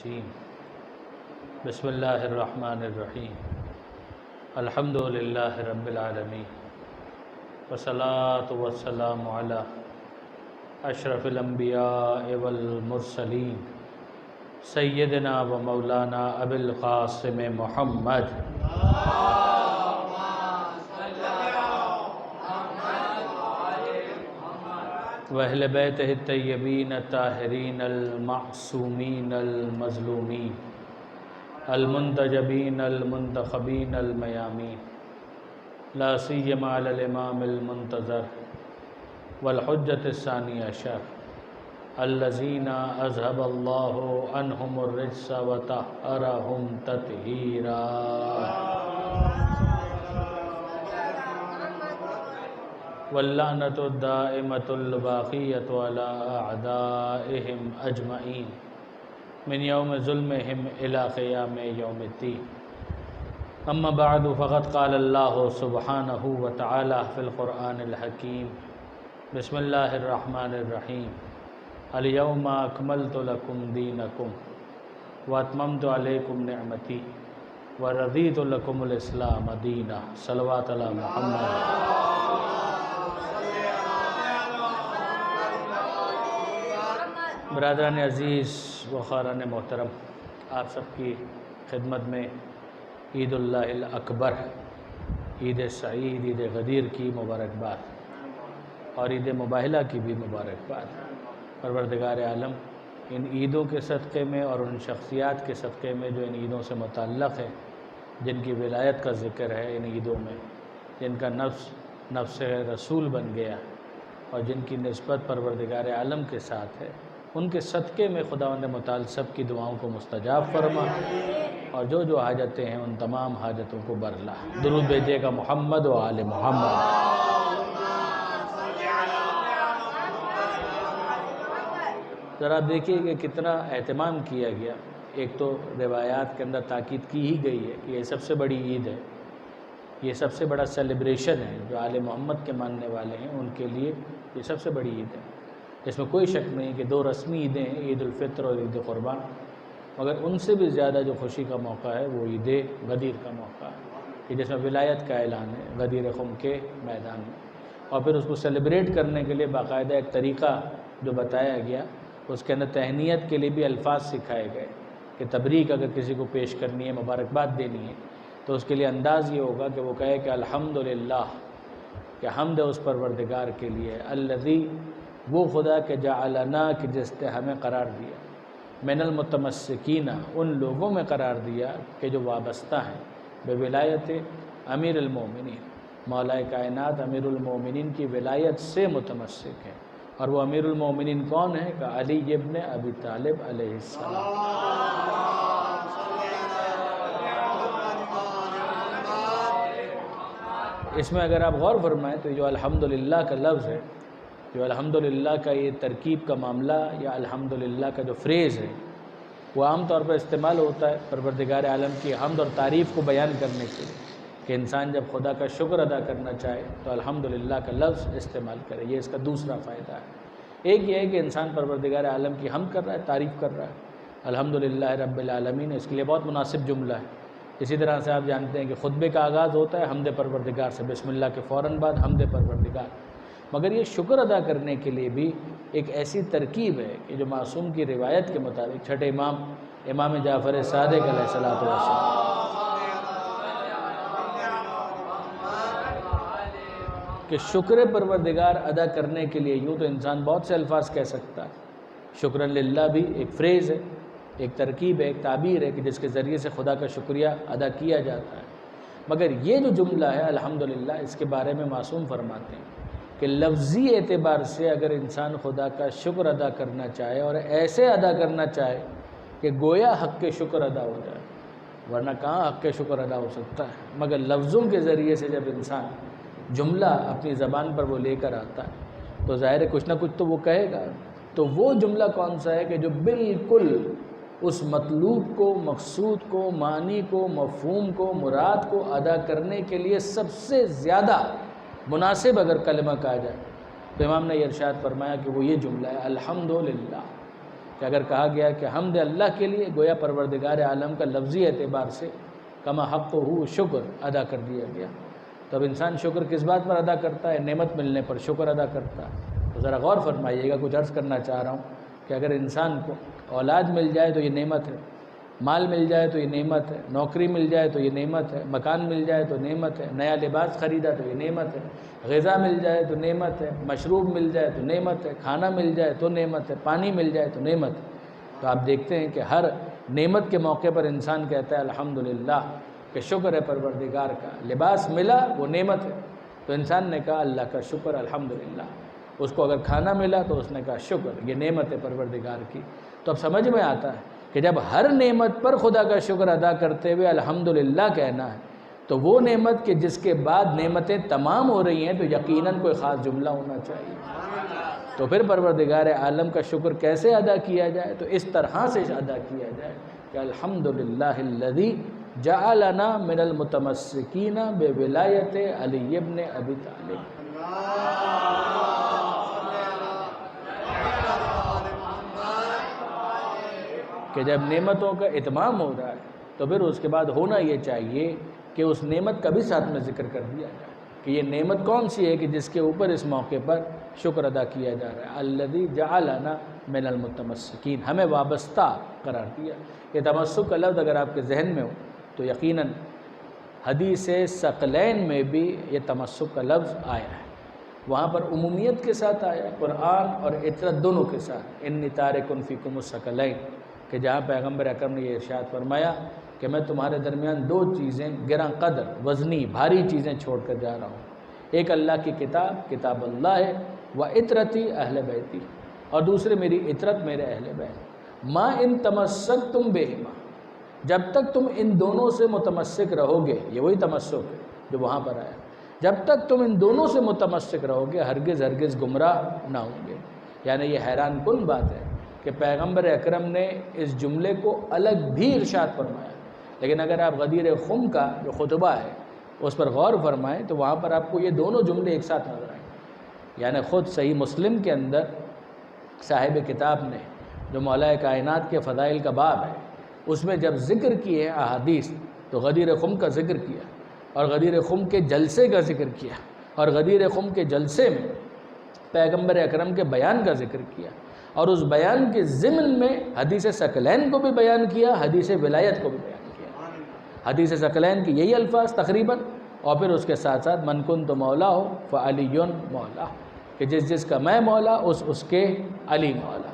الرجیم بسم اللہ الرحمن الرحیم الحمدللہ رب العالمین والصلاة والسلام علی اشرف الانبیاء والمرسلین سیدنا و مولانا ابی القاسم محمد وَأَهْلِ بَيْتِهِ الطَّيِّبِينَ الطَّاهِرِينَ الْمَعْصُومِينَ الْمَظْلُومِينَ الْمُنْتَجَبِينَ الْمُنْتَخَبِينَ الْمَيَامِينَ لَا سِيَّمَا عَلَى الْإِمَامِ الْمُنْتَظَرِ وَالْحُجَّةِ الثَّانِيَةِ عَشَرَ الَّذِينَ أَذْهَبَ اللَّهُ عَنْهُمُ الرِّجْسَ وَطَهَّرَهُمْ تَطْهِيرًا واللعنة الدائمة الباقية على أعدائهم أجمعين من يوم ظلمهم إلى قيام يوم الدين أما بعد فقد قال الله سبحانه وتعالى في القرآن الحكيم بسم الله الرحمن الرحيم اليوم أكملت لكم دينكم وأتممت عليكم نعمتي ورضيت لكم الإسلام دينا صلوات على محمد. برادران عزیز و خاران محترم، آپ سب کی خدمت میں عید اللہ الاکبر، عید سعید، عید غدیر کی مبارکباد اور عید مباہلہ کی بھی مبارکباد. پروردگار عالم ان عیدوں کے صدقے میں اور ان شخصیات کے صدقے میں جو ان عیدوں سے متعلق ہے، جن کی ولایت کا ذکر ہے ان عیدوں میں، جن کا نفس رسول بن گیا اور جن کی نسبت پروردگار عالم کے ساتھ ہے، ان کے صدقے میں خداوند متعال سب کی دعاؤں کو مستجاب فرما اور جو حاجتیں ہیں ان تمام حاجتوں کو برلا. درود بھیجے گا محمد و آل محمد. ذرا دیکھیے کہ کتنا اہتمام کیا گیا. ایک تو روایات کے اندر تاکید کی ہی گئی ہے کہ یہ سب سے بڑی عید ہے، یہ سب سے بڑا سیلیبریشن ہے. جو آل محمد کے ماننے والے ہیں ان کے لیے یہ سب سے بڑی عید ہے. اس میں کوئی شک نہیں کہ دو رسمی عیدیں ہیں، عید الفطر اور عید قربان، مگر ان سے بھی زیادہ جو خوشی کا موقع ہے وہ عید غدیر کا موقع ہے کہ جس میں ولایت کا اعلان ہے غدیر خم کے میدان میں. اور پھر اس کو سیلیبریٹ کرنے کے لیے باقاعدہ ایک طریقہ جو بتایا گیا، اس کے اندر تہنیت کے لیے بھی الفاظ سکھائے گئے کہ تبریک اگر کسی کو پیش کرنی ہے، مبارکباد دینی ہے، تو اس کے لیے انداز یہ ہوگا کہ وہ کہے کہ الحمدللہ، کہ حمد اس پروردگار کے لیے، الذی، وہ خدا کہ جعلنا، کہ جس نے ہمیں قرار دیا، من المتمسکین، ان لوگوں میں قرار دیا کہ جو وابستہ ہیں بے ولایت امیر المومنین، مولا کائنات امیر المومنین کی ولایت سے متمسک ہیں. اور وہ امیر المومنین کون ہے؟ کہ علی ابن ابی طالب علیہ السلام. اس میں اگر آپ غور فرمائیں تو جو الحمدللہ کا لفظ ہے، جو الحمدللہ کا یہ ترکیب کا معاملہ یا الحمدللہ کا جو فریز ہے، وہ عام طور پر استعمال ہوتا ہے پروردگار عالم کی حمد اور تعریف کو بیان کرنے کے لیے کہ انسان جب خدا کا شکر ادا کرنا چاہے تو الحمدللہ کا لفظ استعمال کرے. یہ اس کا دوسرا فائدہ ہے. ایک یہ ہے کہ انسان پروردگار عالم کی حمد کر رہا ہے، تعریف کر رہا ہے، الحمدللہ رب العالمین، اس کے لیے بہت مناسب جملہ ہے. اسی طرح سے آپ جانتے ہیں کہ خطبے کا آغاز ہوتا ہے حمد پروردگار سے، بسم اللہ کے فوراً بعد حمد پروردگار. مگر یہ شکر ادا کرنے کے لیے بھی ایک ایسی ترکیب ہے کہ جو معصوم کی روایت کے مطابق چھٹے امام جعفر صادق علیہ الصلوۃ والسلام کہ شکر پروردگار ادا کرنے کے لیے یوں تو انسان بہت سے الفاظ کہہ سکتا ہے. شکرا للہ بھی ایک فریز ہے، ایک ترکیب ہے، ایک تعبیر ہے کہ جس کے ذریعے سے خدا کا شکریہ ادا کیا جاتا ہے. مگر یہ جو جملہ ہے الحمدللہ، اس کے بارے میں معصوم فرماتے ہیں کہ لفظی اعتبار سے اگر انسان خدا کا شکر ادا کرنا چاہے اور ایسے ادا کرنا چاہے کہ گویا حق کے شکر ادا ہو جائے، ورنہ کہاں حق کے شکر ادا ہو سکتا ہے. مگر لفظوں کے ذریعے سے جب انسان جملہ اپنی زبان پر وہ لے کر آتا ہے تو ظاہر ہے کچھ نہ کچھ تو وہ کہے گا. تو وہ جملہ کون سا ہے کہ جو بالکل اس مطلوب کو، مقصود کو، معنی کو، مفہوم کو، مراد کو ادا کرنے کے لیے سب سے زیادہ مناسب اگر کلمہ کہا جائے تو امام نے یہ ارشاد فرمایا کہ وہ یہ جملہ ہے الحمدللہ، کہ اگر کہا گیا کہ حمد اللہ کے لیے، گویا پروردگار عالم کا لفظی اعتبار سے کما حق ہو شکر ادا کر دیا گیا۔ تو اب انسان شکر کس بات پر ادا کرتا ہے؟ نعمت ملنے پر شکر ادا کرتا ہے۔ تو ذرا غور فرمائیے گا، کچھ عرض کرنا چاہ رہا ہوں کہ اگر انسان کو اولاد مل جائے تو یہ نعمت ہے، مال مل جائے تو یہ نعمت ہے، نوکری مل جائے تو یہ نعمت ہے، مکان مل جائے تو نعمت ہے، نیا لباس خریدا تو یہ نعمت ہے، غذا مل جائے تو نعمت ہے، مشروب مل جائے تو نعمت ہے، کھانا مل جائے تو نعمت ہے، پانی مل جائے تو نعمت ہے۔ تو آپ دیکھتے ہیں کہ ہر نعمت کے موقع پر انسان کہتا ہے الحمدللہ، کہ شکر ہے پروردگار کا، لباس ملا وہ نعمت ہے تو انسان نے کہا اللہ کا شکر الحمدللہ، اس کو اگر کھانا ملا تو اس نے کہا شکر، یہ نعمت ہے پروردگار کی۔ تو اب سمجھ میں آتا ہے کہ جب ہر نعمت پر خدا کا شکر ادا کرتے ہوئے الحمدللہ کہنا ہے تو وہ نعمت کہ جس کے بعد نعمتیں تمام ہو رہی ہیں تو یقیناً کوئی خاص جملہ ہونا چاہیے۔ تو پھر پروردگار عالم کا شکر کیسے ادا کیا جائے؟ تو اس طرح سے ادا کیا جائے کہ الحمدللہ الذی جعلنا من المتمسکین بولایت علی ابن ابی طالب۔ کہ جب نعمتوں کا اتمام ہو رہا ہے تو پھر اس کے بعد ہونا یہ چاہیے کہ اس نعمت کا بھی ساتھ میں ذکر کر دیا جائے کہ یہ نعمت کون سی ہے کہ جس کے اوپر اس موقع پر شکر ادا کیا جا رہا ہے۔ الذی جعلنا من المتمسکین، ہمیں وابستہ قرار دیا۔ یہ تمسک کا لفظ اگر آپ کے ذہن میں ہو تو یقیناً حدیث ثقلین میں بھی یہ تمسک کا لفظ آیا ہے، وہاں پر عمومیت کے ساتھ آیا ہے، قرآن اور عطرت دونوں کے ساتھ، انی تارک فیکم الثقلین، کہ جہاں پیغمبر اکرم نے یہ ارشاد فرمایا کہ میں تمہارے درمیان دو چیزیں گراں قدر، وزنی، بھاری چیزیں چھوڑ کر جا رہا ہوں، ایک اللہ کی کتاب، کتاب اللہ ہے، و عطرتی اہل بیتی، اور دوسرے میری عطرت، میرے اہل بیت۔ ما ان تمسکتم بہما، جب تک تم ان دونوں سے متمسک رہو گے، یہ وہی تمسک ہے جو وہاں پر آیا، جب تک تم ان دونوں سے متمسک رہو گے ہرگز ہرگز گمراہ نہ ہوں گے۔ یعنی یہ حیران کن بات ہے کہ پیغمبر اکرم نے اس جملے کو الگ بھی ارشاد فرمایا، لیکن اگر آپ غدیر خم کا جو خطبہ ہے اس پر غور فرمائیں تو وہاں پر آپ کو یہ دونوں جملے ایک ساتھ نظر آئیں گے۔ یعنی خود صحیح مسلم کے اندر صاحب کتاب نے جو مولا کائنات کے فضائل کا باب ہے اس میں جب ذکر کیے احادیث تو غدیر خم کا ذکر کیا، اور غدیر خم کے جلسے کا ذکر کیا، اور غدیر خم کے جلسے میں پیغمبر اکرم کے بیان کا ذکر کیا، اور اس بیان کے ضمن میں حدیث ثقلین کو بھی بیان کیا، حدیث ولایت کو بھی بیان کیا۔ حدیث ثقلین کی یہی الفاظ تقریباً، اور پھر اس کے ساتھ ساتھ من کنت مولا ہو فعلی مولا، کہ جس جس کا میں مولا اس کے علی مولا۔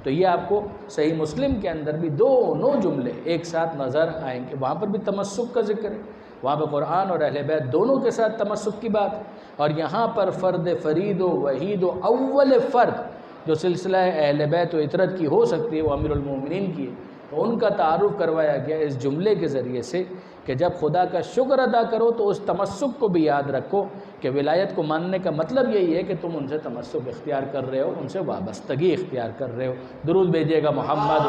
تو یہ آپ کو صحیح مسلم کے اندر بھی دونوں جملے ایک ساتھ نظر آئیں گے، وہاں پر بھی تمسک کا ذکر ہے، وہاں پہ قرآن اور اہل بیت دونوں کے ساتھ تمسک کی بات ہے، اور یہاں پر فرد فرید و وحید و اول فرد جو سلسلہ اہل بیت و عطرت کی ہو سکتی ہے وہ امیر المومنین کی ہے، تو ان کا تعارف کروایا گیا اس جملے کے ذریعے سے کہ جب خدا کا شکر ادا کرو تو اس تمسک کو بھی یاد رکھو کہ ولایت کو ماننے کا مطلب یہی ہے کہ تم ان سے تمسک اختیار کر رہے ہو، ان سے وابستگی اختیار کر رہے ہو۔ درود بھیجیے گا محمد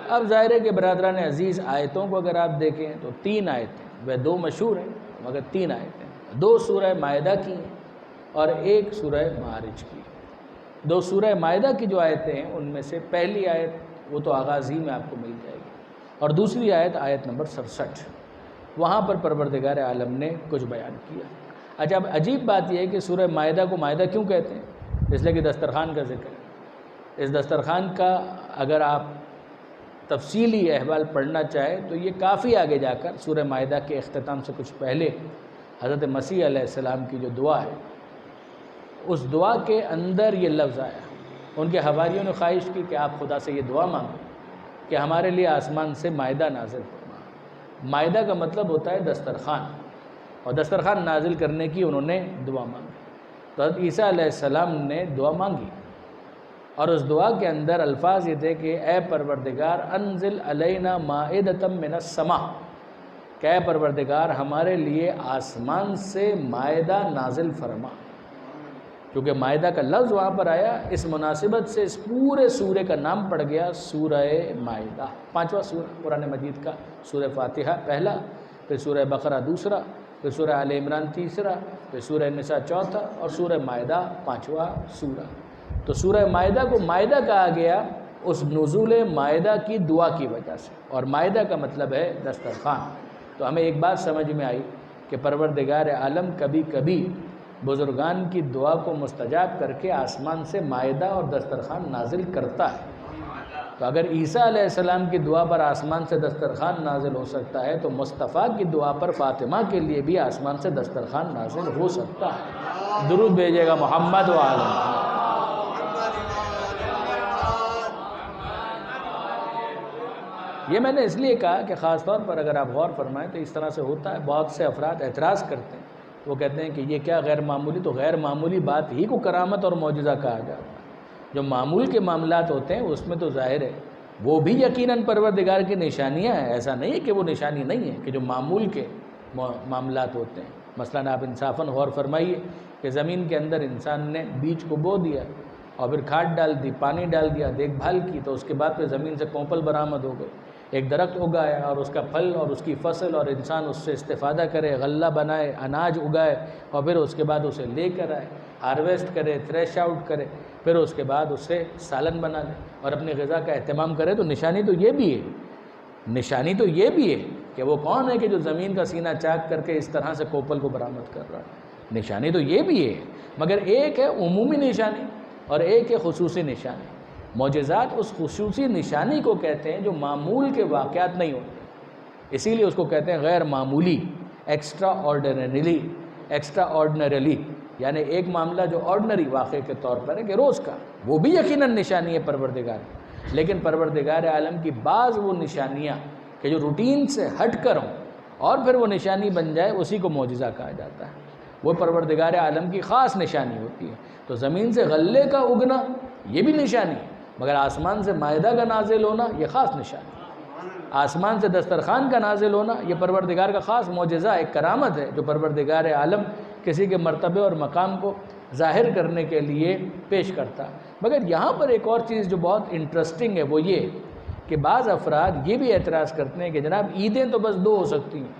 اب ظاہر ہے کہ برادران عزیز آیتوں کو اگر آپ دیکھیں تو 3 آیتیں، وہ 2 مشہور ہیں مگر 3 آیتیں، 2 سورہ مائدہ کی ہیں اور 1 سورہ معارج کی۔ 2 سورہ مائدہ کی جو آیتیں ہیں ان میں سے پہلی آیت وہ تو آغاز ہی میں آپ کو مل جائے گی، اور دوسری آیت آیت نمبر 67، وہاں پر پروردگار عالم نے کچھ بیان کیا۔ اچھا، اب عجیب بات یہ ہے کہ سورہ مائدہ کو مائدہ کیوں کہتے ہیں؟ اس لیے کہ دسترخوان کا ذکر ہے۔ اس دسترخوان کا اگر آپ تفصیلی احوال پڑھنا چاہیں تو یہ کافی آگے جا کر سورہ مائدہ کے اختتام سے کچھ پہلے حضرت مسیح علیہ السلام کی جو دعا ہے اس دعا کے اندر یہ لفظ آیا۔ ان کے حواریوں نے خواہش کی کہ آپ خدا سے یہ دعا مانگو کہ ہمارے لیے آسمان سے مائدہ نازل فرما۔ مائدہ کا مطلب ہوتا ہے دسترخوان، اور دسترخوان نازل کرنے کی انہوں نے دعا مانگی۔ تو حضرت عیسیٰ علیہ السلام نے دعا مانگی، اور اس دعا کے اندر الفاظ یہ تھے کہ اے پروردگار انزل علینا مائدۃ من السماء، کہ اے پروردگار ہمارے لیے آسمان سے مائدہ نازل فرما۔ کیونکہ مائدہ کا لفظ وہاں پر آیا، اس مناسبت سے اس پورے سورے کا نام پڑ گیا سورہ مائدہ۔ 5واں سورہ قرآن مجید کا، سورہ فاتحہ پہلا، پھر سورہ بقرہ دوسرا، پھر سورہ آل عمران تیسرا، پھر سورہ نساء چوتھا اور سورہ مائدہ پانچواں سورہ۔ تو سورہ مائدہ کو مائدہ کہا گیا اس نزول مائدہ کی دعا کی وجہ سے، اور مائدہ کا مطلب ہے دسترخوان۔ تو ہمیں ایک بات سمجھ میں آئی کہ پروردگار عالم کبھی کبھی بزرگان کی دعا کو مستجاب کر کے آسمان سے مائدہ اور دسترخوان نازل کرتا ہے۔ تو اگر عیسیٰ علیہ السلام کی دعا پر آسمان سے دسترخوان نازل ہو سکتا ہے تو مصطفیٰ کی دعا پر فاطمہ کے لیے بھی آسمان سے دسترخوان نازل ہو سکتا ہے۔ درود بھیجیے گا محمد و آل محمد۔ یہ میں نے اس لیے کہا کہ خاص طور پر اگر آپ غور فرمائیں تو اس طرح سے ہوتا ہے، بہت سے افراد اعتراض کرتے ہیں، وہ کہتے ہیں کہ یہ کیا غیر معمولی، تو غیر معمولی بات ہی کو کرامت اور معجزہ کہا جاتا ہے۔ جو معمول کے معاملات ہوتے ہیں اس میں تو ظاہر ہے وہ بھی یقیناً پروردگار کی نشانیاں ہیں، ایسا نہیں ہے کہ وہ نشانی نہیں ہے، کہ جو معمول کے معاملات ہوتے ہیں، مثلاً آپ انصافاً غور فرمائیے کہ زمین کے اندر انسان نے بیج کو بو دیا اور پھر کھاد ڈال دی، پانی ڈال دیا، دیکھ بھال کی، تو اس کے بعد پھر زمین سے کوپل برآمد ہو گئے، ایک درخت اگائے اور اس کا پھل اور اس کی فصل، اور انسان اس سے استفادہ کرے، غلہ بنائے، اناج اگائے، اور پھر اس کے بعد اسے لے کر آئے، ہارویسٹ کرے، تھریش آؤٹ کرے، پھر اس کے بعد اس سے سالن بنا لے اور اپنی غذا کا اہتمام کرے۔ تو نشانی تو یہ بھی ہے، نشانی تو یہ بھی ہے کہ وہ کون ہے کہ جو زمین کا سینہ چاک کر کے اس طرح سے کوپل کو برآمد کر رہا ہے۔ نشانی تو یہ بھی ہے، مگر ایک ہے عمومی نشانی اور ایک ہے خصوصی نشانی۔ معجزات اس خصوصی نشانی کو کہتے ہیں جو معمول کے واقعات نہیں ہوتے، اسی لیے اس کو کہتے ہیں غیر معمولی، ایکسٹرا آرڈنریلی، یعنی ایک معاملہ جو آرڈنری واقعے کے طور پر ہے کہ روز کا، وہ بھی یقیناً نشانی ہے پروردگار، لیکن پروردگار عالم کی بعض وہ نشانیاں کہ جو روٹین سے ہٹ کر ہوں اور پھر وہ نشانی بن جائے، اسی کو معجزہ کہا جاتا ہے، وہ پروردگار عالم کی خاص نشانی ہوتی ہے۔ تو زمین سے غلے کا اگنا یہ بھی نشانی ہے، مگر آسمان سے مائدہ کا نازل ہونا یہ خاص نشانی ہے۔ آسمان سے دسترخوان کا نازل ہونا یہ پروردگار کا خاص معجزہ، ایک کرامت ہے جو پروردگار عالم کسی کے مرتبے اور مقام کو ظاہر کرنے کے لیے پیش کرتا۔ مگر یہاں پر ایک اور چیز جو بہت انٹرسٹنگ ہے وہ یہ کہ بعض افراد یہ بھی اعتراض کرتے ہیں کہ جناب عیدیں تو بس دو ہو سکتی ہیں،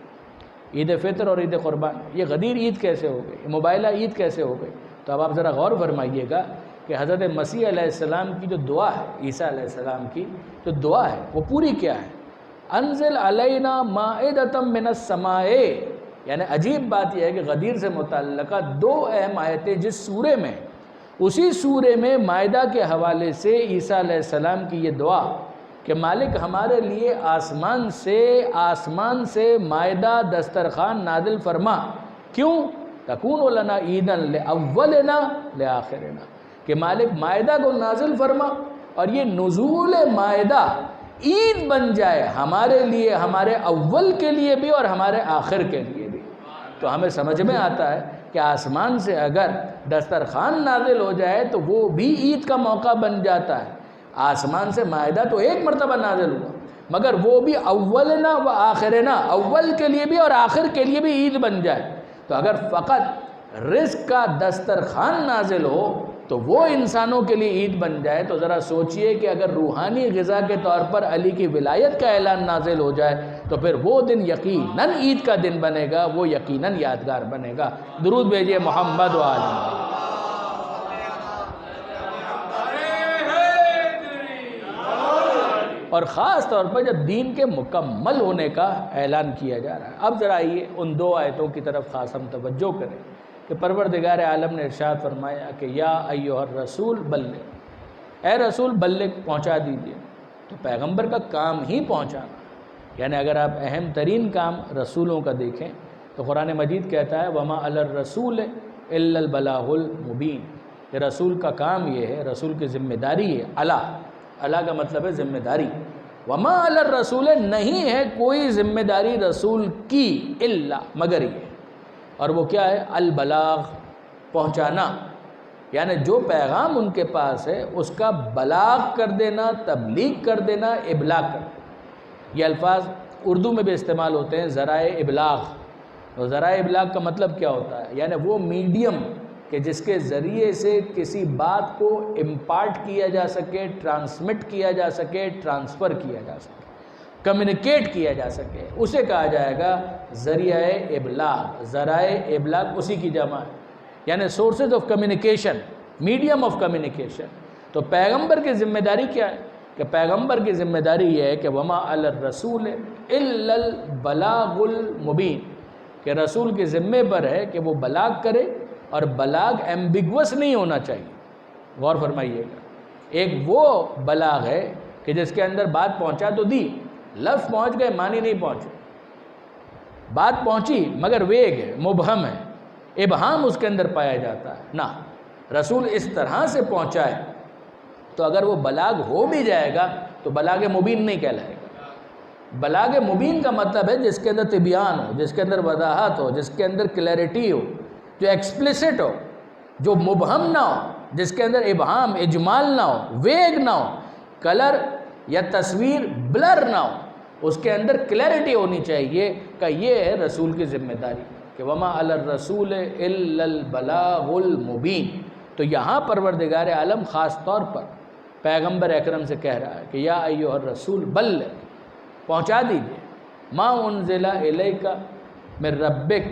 عید فطر اور عید قربان، یہ غدیر عید کیسے ہو گئی، موبائلہ عید کیسے ہو گئی؟ تو اب آپ ذرا غور فرمائیے گا کہ حضرت مسیح علیہ السلام کی جو دعا ہے، عیسیٰ علیہ السلام کی جو دعا ہے وہ پوری کیا ہے؟ انزل علینا مائدۃ من السماء، یعنی عجیب بات یہ ہے کہ غدیر سے متعلقہ دو اہم آیتیں جس سورے میں، اسی سورے میں مائدہ کے حوالے سے عیسیٰ علیہ السلام کی یہ دعا کہ مالک ہمارے لیے آسمان سے مائدہ دسترخوان نازل فرما، کیوں؟ تکون لنا عیدا لاولنا لآخرنا، کہ مالک مائدہ کو نازل فرما اور یہ نزول مائدہ عید بن جائے ہمارے لیے، ہمارے اول کے لیے بھی اور ہمارے آخر کے لیے بھی۔ تو ہمیں سمجھ میں آتا ہے کہ آسمان سے اگر دسترخوان نازل ہو جائے تو وہ بھی عید کا موقع بن جاتا ہے۔ آسمان سے مائدہ تو ایک مرتبہ نازل ہوا، مگر وہ بھی اولنا و آخرنا، اول کے لیے بھی اور آخر کے لیے بھی عید بن جائے۔ تو اگر فقط رزق کا دسترخوان نازل ہو تو وہ انسانوں کے لیے عید بن جائے، تو ذرا سوچئے کہ اگر روحانی غذا کے طور پر علی کی ولایت کا اعلان نازل ہو جائے تو پھر وہ دن یقیناً عید کا دن بنے گا، وہ یقیناً یادگار بنے گا۔ درود بھیجئے محمد و آل محمد۔ اور خاص طور پر جب دین کے مکمل ہونے کا اعلان کیا جا رہا ہے۔ اب ذرا آئیے ان دو آیتوں کی طرف خاص ہم توجہ کریں کہ پروردگار عالم نے ارشاد فرمایا کہ یا ایھا الرسول بلغ، اے رسول بلغ پہنچا دیجئے۔ تو پیغمبر کا کام ہی پہنچانا، یعنی اگر آپ اہم ترین کام رسولوں کا دیکھیں تو قرآن مجید کہتا ہے وما علی الرسول الا البلاغ المبین، کہ رسول کا کام یہ ہے، رسول کی ذمہ داری ہے، علی کا مطلب ہے ذمہ داری، وما علی الرسول نہیں ہے کوئی ذمہ داری رسول کی الا مگر یہ، اور وہ کیا ہے؟ البلاغ، پہنچانا، یعنی جو پیغام ان کے پاس ہے اس کا بلاغ کر دینا، تبلیغ کر دینا، ابلاغ کر دینا۔ یہ الفاظ اردو میں بھی استعمال ہوتے ہیں، ذرائع ابلاغ۔ اور ذرائع ابلاغ کا مطلب کیا ہوتا ہے؟ یعنی وہ میڈیم کہ جس کے ذریعے سے کسی بات کو امپارٹ کیا جا سکے، ٹرانسمٹ کیا جا سکے، ٹرانسفر کیا جا سکے۔ کمیونیکیٹ کیا جا سکے، اسے کہا جائے گا ذریعہ ابلاغ۔ ذرائع ابلاغ اسی کی جمع ہے، یعنی sources of communication, medium of communication. تو پیغمبر کی ذمہ داری کیا ہے؟ کہ پیغمبر کی ذمہ داری یہ ہے کہ وما علی الرسول الا البلاغ المبین، کہ رسول کے ذمے پر ہے کہ وہ بلاغ کرے، اور بلاغ ایمبیگوس نہیں ہونا چاہیے۔ غور فرمائیے گا، ایک وہ بلاغ ہے کہ جس کے اندر بات پہنچا تو دی، لفظ پہنچ گئے معنی نہیں پہنچے، بات پہنچی مگر ویگ ہے، مبہم ہے، ابہام اس کے اندر پایا جاتا ہے۔ نہ، رسول اس طرح سے پہنچائے تو اگر وہ بلاغ ہو بھی جائے گا تو بلاغ مبین نہیں کہلائے گا۔ بلاغ مبین کا مطلب ہے جس کے اندر تبیان ہو، جس کے اندر وضاحت ہو، جس کے اندر کلیئرٹی ہو، جو ایکسپلیسٹ ہو، جو مبہم نہ ہو، جس کے اندر ابہام، اجمال نہ ہو، ویگ نہ ہو، کلر یا تصویر بلر نہ ہو، اس کے اندر کلیئرٹی ہونی چاہیے کہ یہ ہے رسول کی ذمہ داری، کہ وما علی الرسول الا البلاغ المبین۔ تو یہاں پروردگار عالم خاص طور پر پیغمبر اکرم سے کہہ رہا ہے کہ یا ایھا الرسول بلغ، پہنچا دیجئے ما انزل الیک من ربک،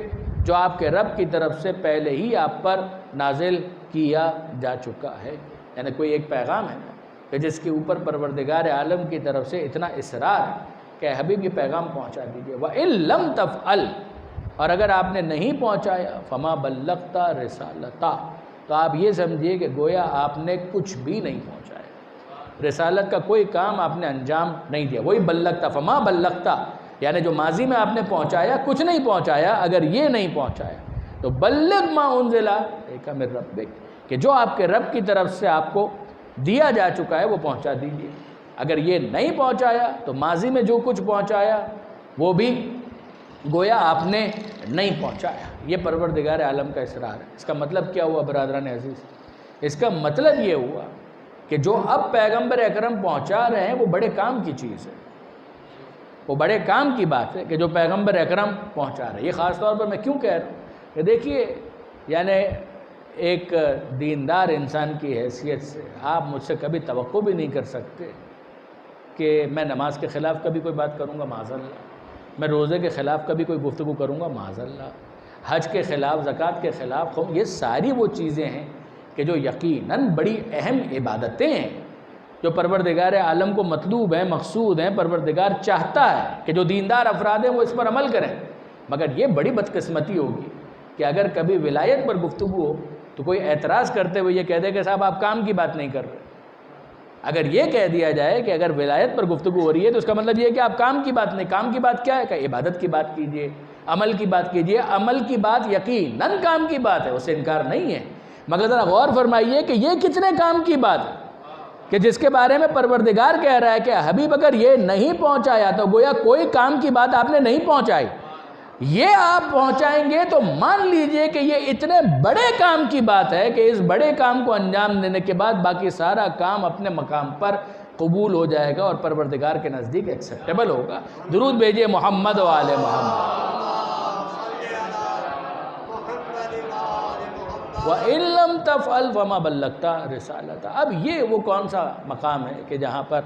جو آپ کے رب کی طرف سے پہلے ہی آپ پر نازل کیا جا چکا ہے۔ یعنی کوئی ایک پیغام ہے کہ جس کے اوپر پروردگار عالم کی طرف سے اتنا اصرار ہے کہ حبیب یہ پیغام پہنچا دیجئے۔ وَإِن لَمْ تَفْعَلْ، اور اگر آپ نے نہیں پہنچایا فَمَا بَلَّغْتَ رِسَالَتَهُ، تو آپ یہ سمجھیے کہ گویا آپ نے کچھ بھی نہیں پہنچایا، رسالت کا کوئی کام آپ نے انجام نہیں دیا۔ وہی بلغتا، فما بلغتا، یعنی جو ماضی میں آپ نے پہنچایا کچھ نہیں پہنچایا۔ اگر یہ نہیں پہنچایا تو بلغ ما انزل الیک من ربک، کہ جو آپ کے رب کی طرف سے آپ کو دیا جا چکا ہے وہ پہنچا دیجیے۔ اگر یہ نہیں پہنچایا تو ماضی میں جو کچھ پہنچایا وہ بھی گویا آپ نے نہیں پہنچایا۔ یہ پروردگار عالم کا اصرار ہے۔ اس کا مطلب کیا ہوا برادران عزیز؟ اس کا مطلب یہ ہوا کہ جو اب پیغمبر اکرم پہنچا رہے ہیں وہ بڑے کام کی چیز ہے، وہ بڑے کام کی بات ہے کہ جو پیغمبر اکرم پہنچا رہے ہیں۔ یہ خاص طور پر میں کیوں کہہ رہا ہوں کہ دیکھیے، یعنی ایک دیندار انسان کی حیثیت سے آپ مجھ سے کبھی توقع بھی نہیں کر سکتے کہ میں نماز کے خلاف کبھی کوئی بات کروں گا، معاذ اللہ۔ میں روزے کے خلاف کبھی کوئی گفتگو کروں گا، معاذ اللہ۔ حج کے خلاف، زکوٰۃ کے خلاف، یہ ساری وہ چیزیں ہیں کہ جو یقیناً بڑی اہم عبادتیں ہیں، جو پروردگار عالم کو مطلوب ہیں، مقصود ہیں۔ پروردگار چاہتا ہے کہ جو دیندار افراد ہیں وہ اس پر عمل کریں، مگر یہ بڑی بدقسمتی ہوگی کہ اگر کبھی ولایت پر گفتگو ہو تو کوئی اعتراض کرتے ہوئے یہ کہہ دے کہ صاحب آپ کام کی بات نہیں کر رہے۔ اگر یہ کہہ دیا جائے کہ اگر ولایت پر گفتگو ہو رہی ہے تو اس کا مطلب یہ ہے کہ آپ کام کی بات نہیں، کام کی بات کیا ہے کہ عبادت کی بات کیجئے، عمل کی بات کیجئے۔ عمل کی بات یقیناً کام کی بات ہے، اس سے انکار نہیں ہے، مگر ذرا غور فرمائیے کہ یہ کتنے کام کی بات ہے کہ جس کے بارے میں پروردگار کہہ رہا ہے کہ حبیب اگر یہ نہیں پہنچایا تو گویا کوئی کام کی بات آپ نے نہیں پہنچائی۔ یہ آپ پہنچائیں گے تو مان لیجئے کہ یہ اتنے بڑے کام کی بات ہے کہ اس بڑے کام کو انجام دینے کے بعد باقی سارا کام اپنے مقام پر قبول ہو جائے گا اور پروردگار کے نزدیک ایکسیپٹیبل ہوگا۔ درود بھیجئے محمد و آل محمد۔ وَإِن لَّمْ تَفْعَلْ فَمَا بَلَّغْتَ رِسَالَتَهُ۔ اب یہ وہ کون سا مقام ہے کہ جہاں پر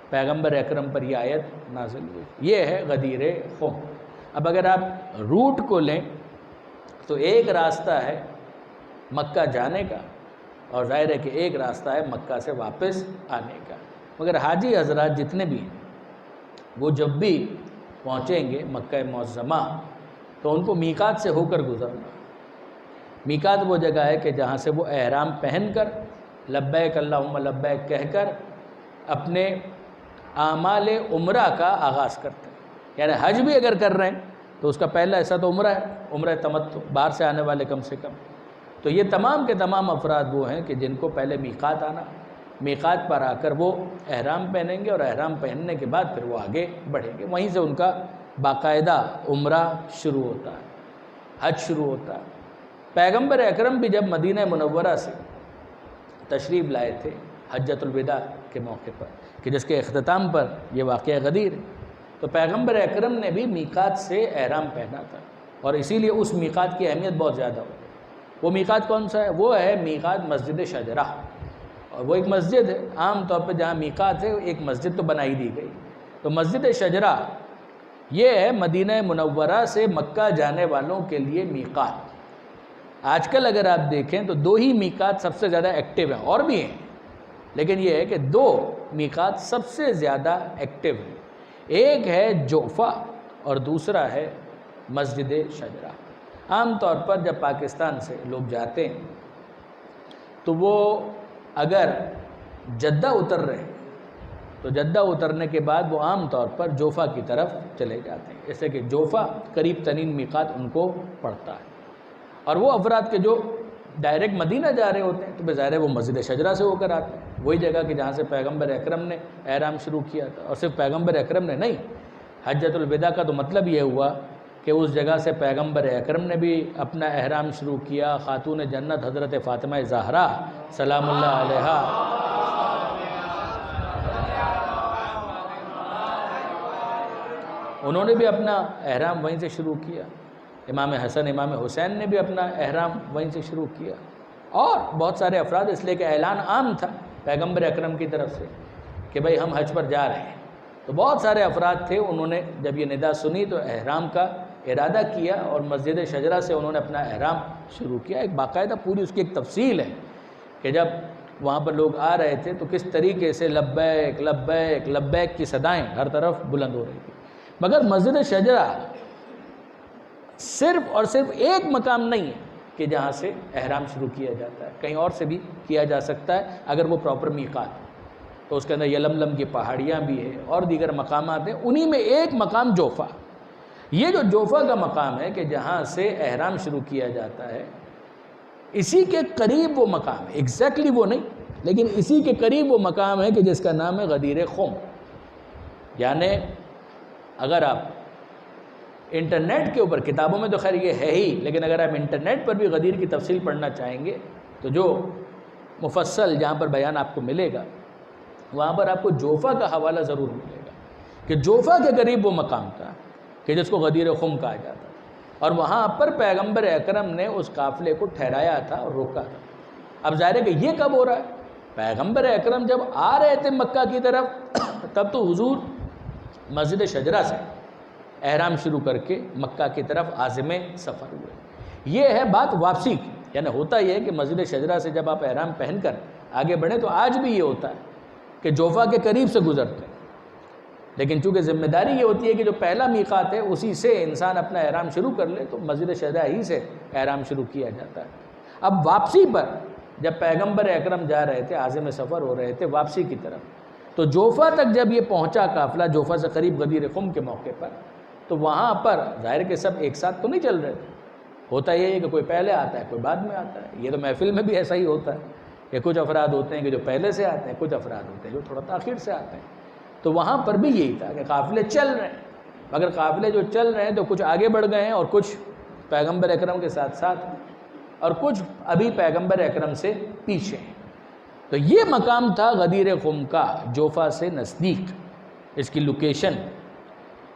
پیغمبر اکرم پر یہ آیت نازل ہوئی؟ یہ ہے غدیر خم۔ اب اگر آپ روٹ کو لیں تو ایک راستہ ہے مکہ جانے کا، اور ظاہر ہے کہ ایک راستہ ہے مکہ سے واپس آنے کا، مگر حاجی حضرات جتنے بھی ہیں وہ جب بھی پہنچیں گے مکہ معظمہ تو ان کو میقات سے ہو کر گزرنا۔ میقات وہ جگہ ہے کہ جہاں سے وہ احرام پہن کر لبیک اللہم لبیک کہہ کر اپنے اعمال عمرہ کا آغاز کرتے ہیں۔ یعنی حج بھی اگر کر رہے ہیں تو اس کا پہلا حصہ تو عمرہ ہے، عمرہ تمتع، باہر سے آنے والے کم سے کم۔ تو یہ تمام کے تمام افراد وہ ہیں کہ جن کو پہلے میقات آنا، میقات پر آ کر وہ احرام پہنیں گے، اور احرام پہننے کے بعد پھر وہ آگے بڑھیں گے، وہیں سے ان کا باقاعدہ عمرہ شروع ہوتا ہے، حج شروع ہوتا ہے۔ پیغمبر اکرم بھی جب مدینہ منورہ سے تشریف لائے تھے حجۃ الوداع کے موقع پر، کہ جس کے اختتام پر یہ واقعہ غدیر ہے، تو پیغمبر اکرم نے بھی میقات سے احرام پہنا تھا، اور اسی لیے اس میقات کی اہمیت بہت زیادہ ہوتی ہے۔ وہ میقات کون سا ہے؟ وہ ہے میقات مسجد شجرہ، اور وہ ایک مسجد ہے۔ عام طور پہ جہاں میقات ہے ایک مسجد تو بنائی دی گئی، تو مسجد شجرہ یہ ہے مدینہ منورہ سے مکہ جانے والوں کے لیے میقات۔ آج کل اگر آپ دیکھیں تو 2 ہی میقات سب سے زیادہ ایکٹیو ہیں، اور بھی ہیں، لیکن یہ ہے کہ 2 میقات سب سے زیادہ ایکٹیو ہیں۔ ایک ہے جوفہ اور دوسرا ہے مسجد شجرہ۔ عام طور پر جب پاکستان سے لوگ جاتے ہیں تو وہ اگر جدہ اتر رہے ہیں تو جدہ اترنے کے بعد وہ عام طور پر جوفہ کی طرف چلے جاتے ہیں، جیسے کہ جوفہ قریب ترین میقات ان کو پڑتا ہے۔ اور وہ افراد کے جو ڈائریکٹ مدینہ جا رہے ہوتے ہیں تو بظاہر ہے وہ مسجد شجرہ سے ہو کر آتے ہیں، وہی جگہ کہ جہاں سے پیغمبر اکرم نے احرام شروع کیا تھا۔ اور صرف پیغمبر اکرم نے نہیں، حجۃ الوداع کا تو مطلب یہ ہوا کہ اس جگہ سے پیغمبر اکرم نے بھی اپنا احرام شروع کیا، خاتون جنت حضرت فاطمہ زہرا سلام اللہ علیہا انہوں نے بھی اپنا احرام وہیں سے شروع کیا، امام حسن امام حسین نے بھی اپنا احرام وہیں سے شروع کیا، اور بہت سارے افراد، اس لیے کہ اعلان عام تھا پیغمبر اکرم کی طرف سے کہ بھئی ہم حج پر جا رہے ہیں، تو بہت سارے افراد تھے، انہوں نے جب یہ ندا سنی تو احرام کا ارادہ کیا اور مسجد شجرہ سے انہوں نے اپنا احرام شروع کیا۔ ایک باقاعدہ پوری اس کی ایک تفصیل ہے کہ جب وہاں پر لوگ آ رہے تھے تو کس طریقے سے لبیک لبیک لبیک کی صدائیں ہر طرف بلند ہو رہی تھی۔ مگر مسجد شجرہ صرف اور صرف ایک مقام نہیں ہے کہ جہاں سے احرام شروع کیا جاتا ہے، کہیں اور سے بھی کیا جا سکتا ہے اگر وہ پراپر میقات ہے، تو اس کے اندر یلملم کی پہاڑیاں بھی ہیں اور دیگر مقامات ہیں، انہی میں ایک مقام جوفہ۔ یہ جو جوفہ کا مقام ہے کہ جہاں سے احرام شروع کیا جاتا ہے، اسی کے قریب وہ مقام ہے، ایگزیکٹلی وہ نہیں لیکن اسی کے قریب وہ مقام ہے کہ جس کا نام ہے غدیر خم۔ یعنی اگر آپ انٹرنیٹ کے اوپر، کتابوں میں تو خیر یہ ہے ہی، لیکن اگر آپ انٹرنیٹ پر بھی غدیر کی تفصیل پڑھنا چاہیں گے تو جو مفصل جہاں پر بیان آپ کو ملے گا وہاں پر آپ کو جوفہ کا حوالہ ضرور ملے گا کہ جوفہ کے قریب وہ مقام تھا کہ جس کو غدیر خم کہا جاتا تھا، اور وہاں پر پیغمبر اکرم نے اس قافلے کو ٹھہرایا تھا اور روکا تھا۔ اب ظاہر ہے کہ یہ کب ہو رہا ہے؟ پیغمبر اکرم جب آ رہے تھے مکہ کی طرف تب تو حضور مسجد شجرہ سے احرام شروع کر کے مکہ کی طرف عازم سفر ہوئے۔ یہ ہے بات واپسی کی، یعنی ہوتا یہ ہے کہ مسجد شجرہ سے جب آپ احرام پہن کر آگے بڑھیں تو آج بھی یہ ہوتا ہے کہ جوفہ کے قریب سے گزرتے ہیں، لیکن چونکہ ذمہ داری یہ ہوتی ہے کہ جو پہلا میقات ہے اسی سے انسان اپنا احرام شروع کر لے، تو مسجد شجرہ ہی سے احرام شروع کیا جاتا ہے۔ اب واپسی پر جب پیغمبر اکرم جا رہے تھے، عازم سفر ہو رہے تھے واپسی کی طرف، تو جوفہ تک جب یہ پہنچا قافلہ، جوفہ سے قریب غدیر خم کے موقع پر، تو وہاں پر ظاہر کہ سب ایک ساتھ تو نہیں چل رہے تھے، ہوتا یہ ہے کہ کوئی پہلے آتا ہے کوئی بعد میں آتا ہے، یہ تو محفل میں بھی ایسا ہی ہوتا ہے کہ کچھ افراد ہوتے ہیں کہ جو پہلے سے آتے ہیں، کچھ افراد ہوتے ہیں جو تھوڑا تاخیر سے آتے ہیں۔ تو وہاں پر بھی یہی تھا کہ قافلے چل رہے ہیں، مگر قافلے جو چل رہے ہیں تو کچھ آگے بڑھ گئے ہیں اور کچھ پیغمبر اکرم کے ساتھ ساتھ اور کچھ ابھی پیغمبر اکرم سے پیچھے ہیں۔ تو یہ مقام تھا غدیر خم کا، جوفہ سے نزدیک اس کی لوکیشن،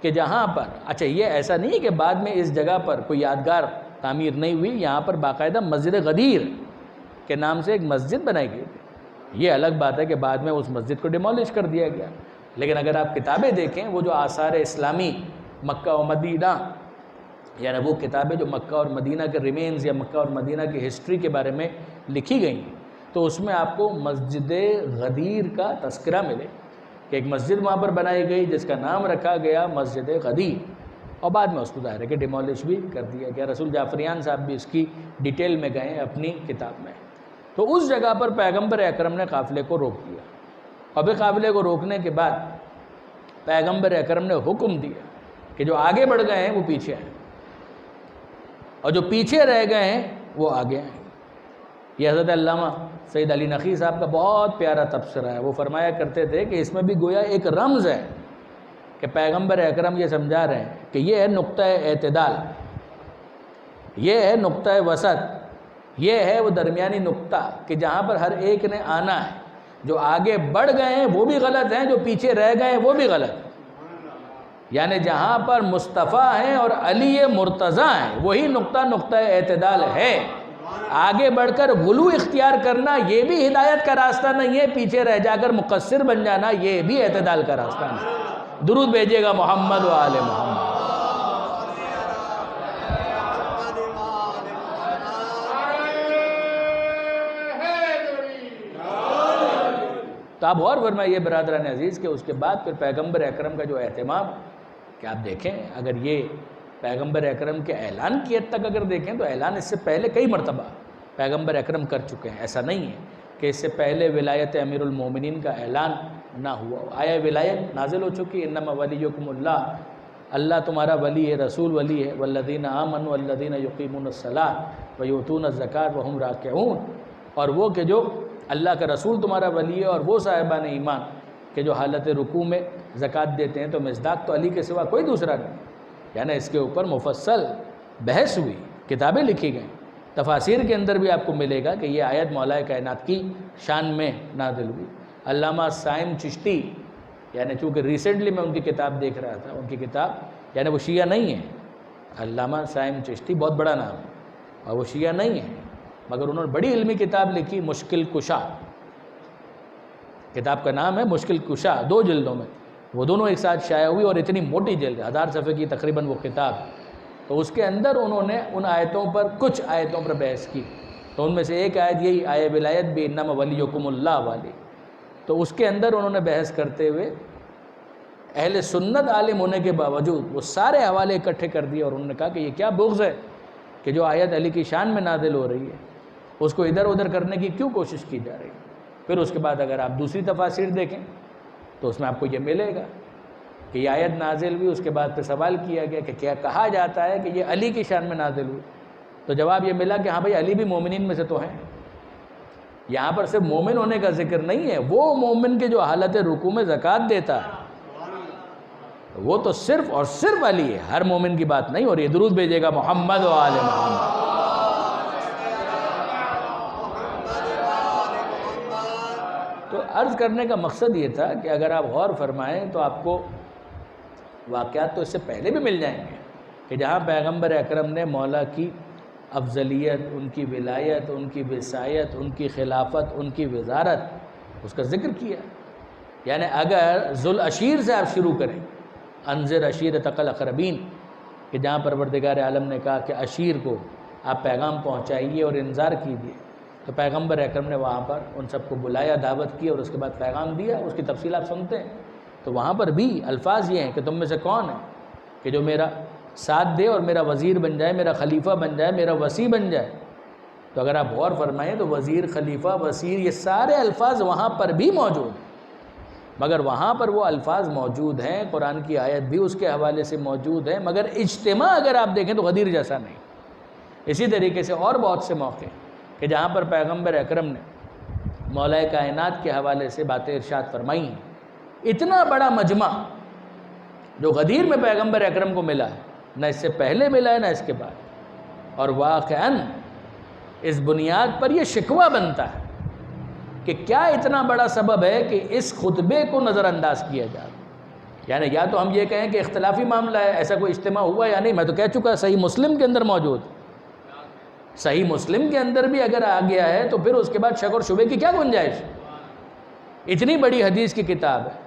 کہ جہاں پر اچھا یہ ایسا نہیں کہ بعد میں اس جگہ پر کوئی یادگار تعمیر نہیں ہوئی، یہاں پر باقاعدہ مسجد غدیر کے نام سے ایک مسجد بنائی گئی تھی۔ یہ الگ بات ہے کہ بعد میں اس مسجد کو ڈیمولش کر دیا گیا، لیکن اگر آپ کتابیں دیکھیں وہ جو آثار اسلامی مکہ و مدینہ، یعنی وہ کتابیں جو مکہ اور مدینہ کے ریمینز یا مکہ اور مدینہ کی ہسٹری کے بارے میں لکھی گئی ہیں، تو اس میں آپ کو مسجد غدیر کا تذکرہ ملے کہ ایک مسجد وہاں پر بنائی گئی جس کا نام رکھا گیا مسجد غدیر، اور بعد میں اس کو ظاہر ہے کہ ڈیمولش بھی کر دیا گیا۔ رسول جعفریان صاحب بھی اس کی ڈیٹیل میں گئے ہیں اپنی کتاب میں۔ تو اس جگہ پر پیغمبر اکرم نے قافلے کو روک دیا، اور پھر قافلے کو روکنے کے بعد پیغمبر اکرم نے حکم دیا کہ جو آگے بڑھ گئے ہیں وہ پیچھے ہیں، اور جو پیچھے رہ گئے ہیں وہ آگے ہیں۔ یہ حضرت علامہ سید علی نقی صاحب کا بہت پیارا تبصرہ ہے، وہ فرمایا کرتے تھے کہ اس میں بھی گویا ایک رمز ہے کہ پیغمبر اکرم یہ سمجھا رہے ہیں کہ یہ ہے نقطہ اعتدال، یہ ہے نقطہ وسط، یہ ہے وہ درمیانی نقطہ کہ جہاں پر ہر ایک نے آنا ہے۔ جو آگے بڑھ گئے ہیں وہ بھی غلط ہیں، جو پیچھے رہ گئے ہیں وہ بھی غلط ہیں، یعنی جہاں پر مصطفیٰ ہیں اور علی مرتضیٰ ہیں وہی نقطہ اعتدال ہے۔ آگے بڑھ کر غلو اختیار کرنا یہ بھی ہدایت کا راستہ نہیں ہے، پیچھے رہ جا کر مقصر بن جانا یہ بھی اعتدال کا راستہ نہیں۔ درود بھیجیے گا محمد و آل محمد۔ تو آپ غور فرمائیے برادران عزیز کہ اس کے بعد پھر پیغمبر اکرم کا جو اہتمام کہ آپ دیکھیں، اگر یہ پیغمبر اکرم کے اعلان کی حد تک اگر دیکھیں تو اعلان اس سے پہلے کئی مرتبہ پیغمبر اکرم کر چکے ہیں۔ ایسا نہیں ہے کہ اس سے پہلے ولایت امیر المومنین کا اعلان نہ ہوا۔ آیا ولایت نازل ہو چکی، انما ولیکم اللہ، اللہ تمہارا ولی ہے، رسول ولی ہے، والذین آمنوا والذین یقیمون الصلاۃ ویؤتون الزکاۃ وہم راکعون، اور وہ کہ جو اللہ کا رسول تمہارا ولی ہے اور وہ صاحبان ایمان کہ جو حالت رکوع میں زکوٰۃ دیتے ہیں۔ تو مصداق تو علی کے سوا کوئی دوسرا نہیں، یعنی اس کے اوپر مفصل بحث ہوئی، کتابیں لکھی گئیں، تفاسیر کے اندر بھی آپ کو ملے گا کہ یہ آیت مولا کائنات کی شان میں نازل ہوئی۔ علامہ سائم چشتی، یعنی چونکہ ریسنٹلی میں ان کی کتاب دیکھ رہا تھا، ان کی کتاب یعنی وہ شیعہ نہیں ہے، علامہ سائم چشتی بہت بڑا نام ہے اور وہ شیعہ نہیں ہے، مگر انہوں نے بڑی علمی کتاب لکھی مشکل کشا، کتاب کا نام ہے مشکل کشا، 2 جلدوں میں، وہ دونوں ایک ساتھ شائع ہوئی اور اتنی موٹی جلد 1000 صفحے کی تقریباً وہ کتاب، تو اس کے اندر انہوں نے ان آیتوں پر کچھ آیتوں پر بحث کی، تو ان میں سے ایک آیت یہی آیہ ولایت بھی انما ولیکم اللہ والی، تو اس کے اندر انہوں نے بحث کرتے ہوئے اہل سنت عالم ہونے کے باوجود وہ سارے حوالے اکٹھے کر دیے اور انہوں نے کہا کہ یہ کیا بغض ہے کہ جو آیت علی کی شان میں نازل ہو رہی ہے اس کو ادھر ادھر کرنے کی کیوں کوشش کی جا رہی ہے۔ پھر اس کے بعد اگر آپ دوسری تفاسیر دیکھیں تو اس میں آپ کو یہ ملے گا کہ یہ آیت نازل ہوئی، اس کے بعد پھر سوال کیا گیا کہ کیا کہا جاتا ہے کہ یہ علی کی شان میں نازل ہوئی، تو جواب یہ ملا کہ ہاں بھائی علی بھی مومنین میں سے تو ہیں، یہاں پر صرف مومن ہونے کا ذکر نہیں ہے، وہ مومن کے جو حالت رکوع میں زکوٰۃ دیتا ہے وہ تو صرف اور صرف علی ہے، ہر مومن کی بات نہیں ہو رہی ہے۔ درود بھیجیے گا محمد و آل محمد۔ تو عرض کرنے کا مقصد یہ تھا کہ اگر آپ غور فرمائیں تو آپ کو واقعات تو اس سے پہلے بھی مل جائیں گے کہ جہاں پیغمبر اکرم نے مولا کی افضلیت، ان کی ولایت، ان کی وصایت، ان کی خلافت، ان کی وزارت اس کا ذکر کیا۔ یعنی اگر ذوالعشیر سے آپ شروع کریں، انذر عشیرتک الاقربین، کہ جہاں پروردگار عالم نے کہا کہ عشیر کو آپ پیغام پہنچائیے اور انذار کیجیے، تو پیغمبر اکرم نے وہاں پر ان سب کو بلایا، دعوت کی اور اس کے بعد پیغام دیا، اس کی تفصیل آپ سنتے ہیں۔ تو وہاں پر بھی الفاظ یہ ہیں کہ تم میں سے کون ہے کہ جو میرا ساتھ دے اور میرا وزیر بن جائے، میرا خلیفہ بن جائے، میرا وصی بن جائے۔ تو اگر آپ غور فرمائیں تو وزیر، خلیفہ، وزیر، یہ سارے الفاظ وہاں پر بھی موجود ہیں، مگر وہاں پر وہ الفاظ موجود ہیں، قرآن کی آیت بھی اس کے حوالے سے موجود ہے، مگر اجتماع اگر آپ دیکھیں تو غدیر جیسا نہیں۔ اسی طریقے سے اور بہت سے موقع کہ جہاں پر پیغمبر اکرم نے مولا کائنات کے حوالے سے باتیں ارشاد فرمائی ہیں۔ اتنا بڑا مجمع جو غدیر میں پیغمبر اکرم کو ملا ہے، نہ اس سے پہلے ملا ہے نہ اس کے بعد، اور واقعاً اس بنیاد پر یہ شکوہ بنتا ہے کہ کیا اتنا بڑا سبب ہے کہ اس خطبے کو نظر انداز کیا جائے۔ یعنی یا تو ہم یہ کہیں کہ اختلافی معاملہ ہے، ایسا کوئی اجتماع ہوا یا نہیں، میں تو کہہ چکا صحیح مسلم کے اندر موجود، صحیح مسلم کے اندر بھی اگر آ گیا ہے تو پھر اس کے بعد شک اور شبے کی کیا گنجائش۔ اتنی بڑی حدیث کی کتاب ہے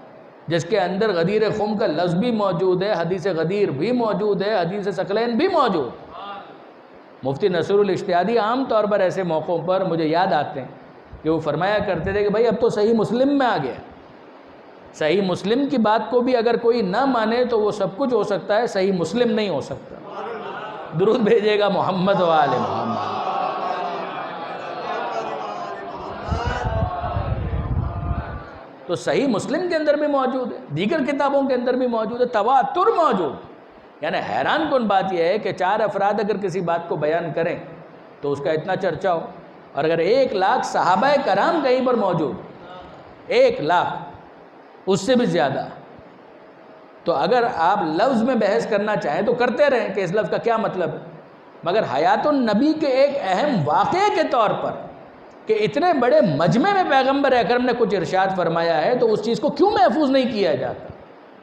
جس کے اندر غدیر خم کا لفظ بھی موجود ہے، حدیث غدیر بھی موجود ہے، حدیث ثقلین بھی موجود۔ مفتی نصیر الاجتہادی عام طور پر ایسے موقعوں پر مجھے یاد آتے ہیں کہ وہ فرمایا کرتے تھے کہ بھائی اب تو صحیح مسلم میں آ گیا، صحیح مسلم کی بات کو بھی اگر کوئی نہ مانے تو وہ سب کچھ ہو سکتا ہے، صحیح مسلم نہیں ہو سکتا۔ درود بھیجیے گا محمد و آل محمد۔ تو صحیح مسلم کے اندر بھی موجود ہے، دیگر کتابوں کے اندر بھی موجود ہے، تواتر موجود۔ یعنی حیران کن بات یہ ہے کہ 4 افراد اگر کسی بات کو بیان کریں تو اس کا اتنا چرچا ہو، اور اگر 1,00,000 صحابہ کرام کہیں پر موجود، 1,00,000 اس سے بھی زیادہ، تو اگر آپ لفظ میں بحث کرنا چاہیں تو کرتے رہیں کہ اس لفظ کا کیا مطلب ہے، مگر حیات النبی کے ایک اہم واقعے کے طور پر کہ اتنے بڑے مجمع میں پیغمبر اکرم نے کچھ ارشاد فرمایا ہے تو اس چیز کو کیوں محفوظ نہیں کیا جاتا،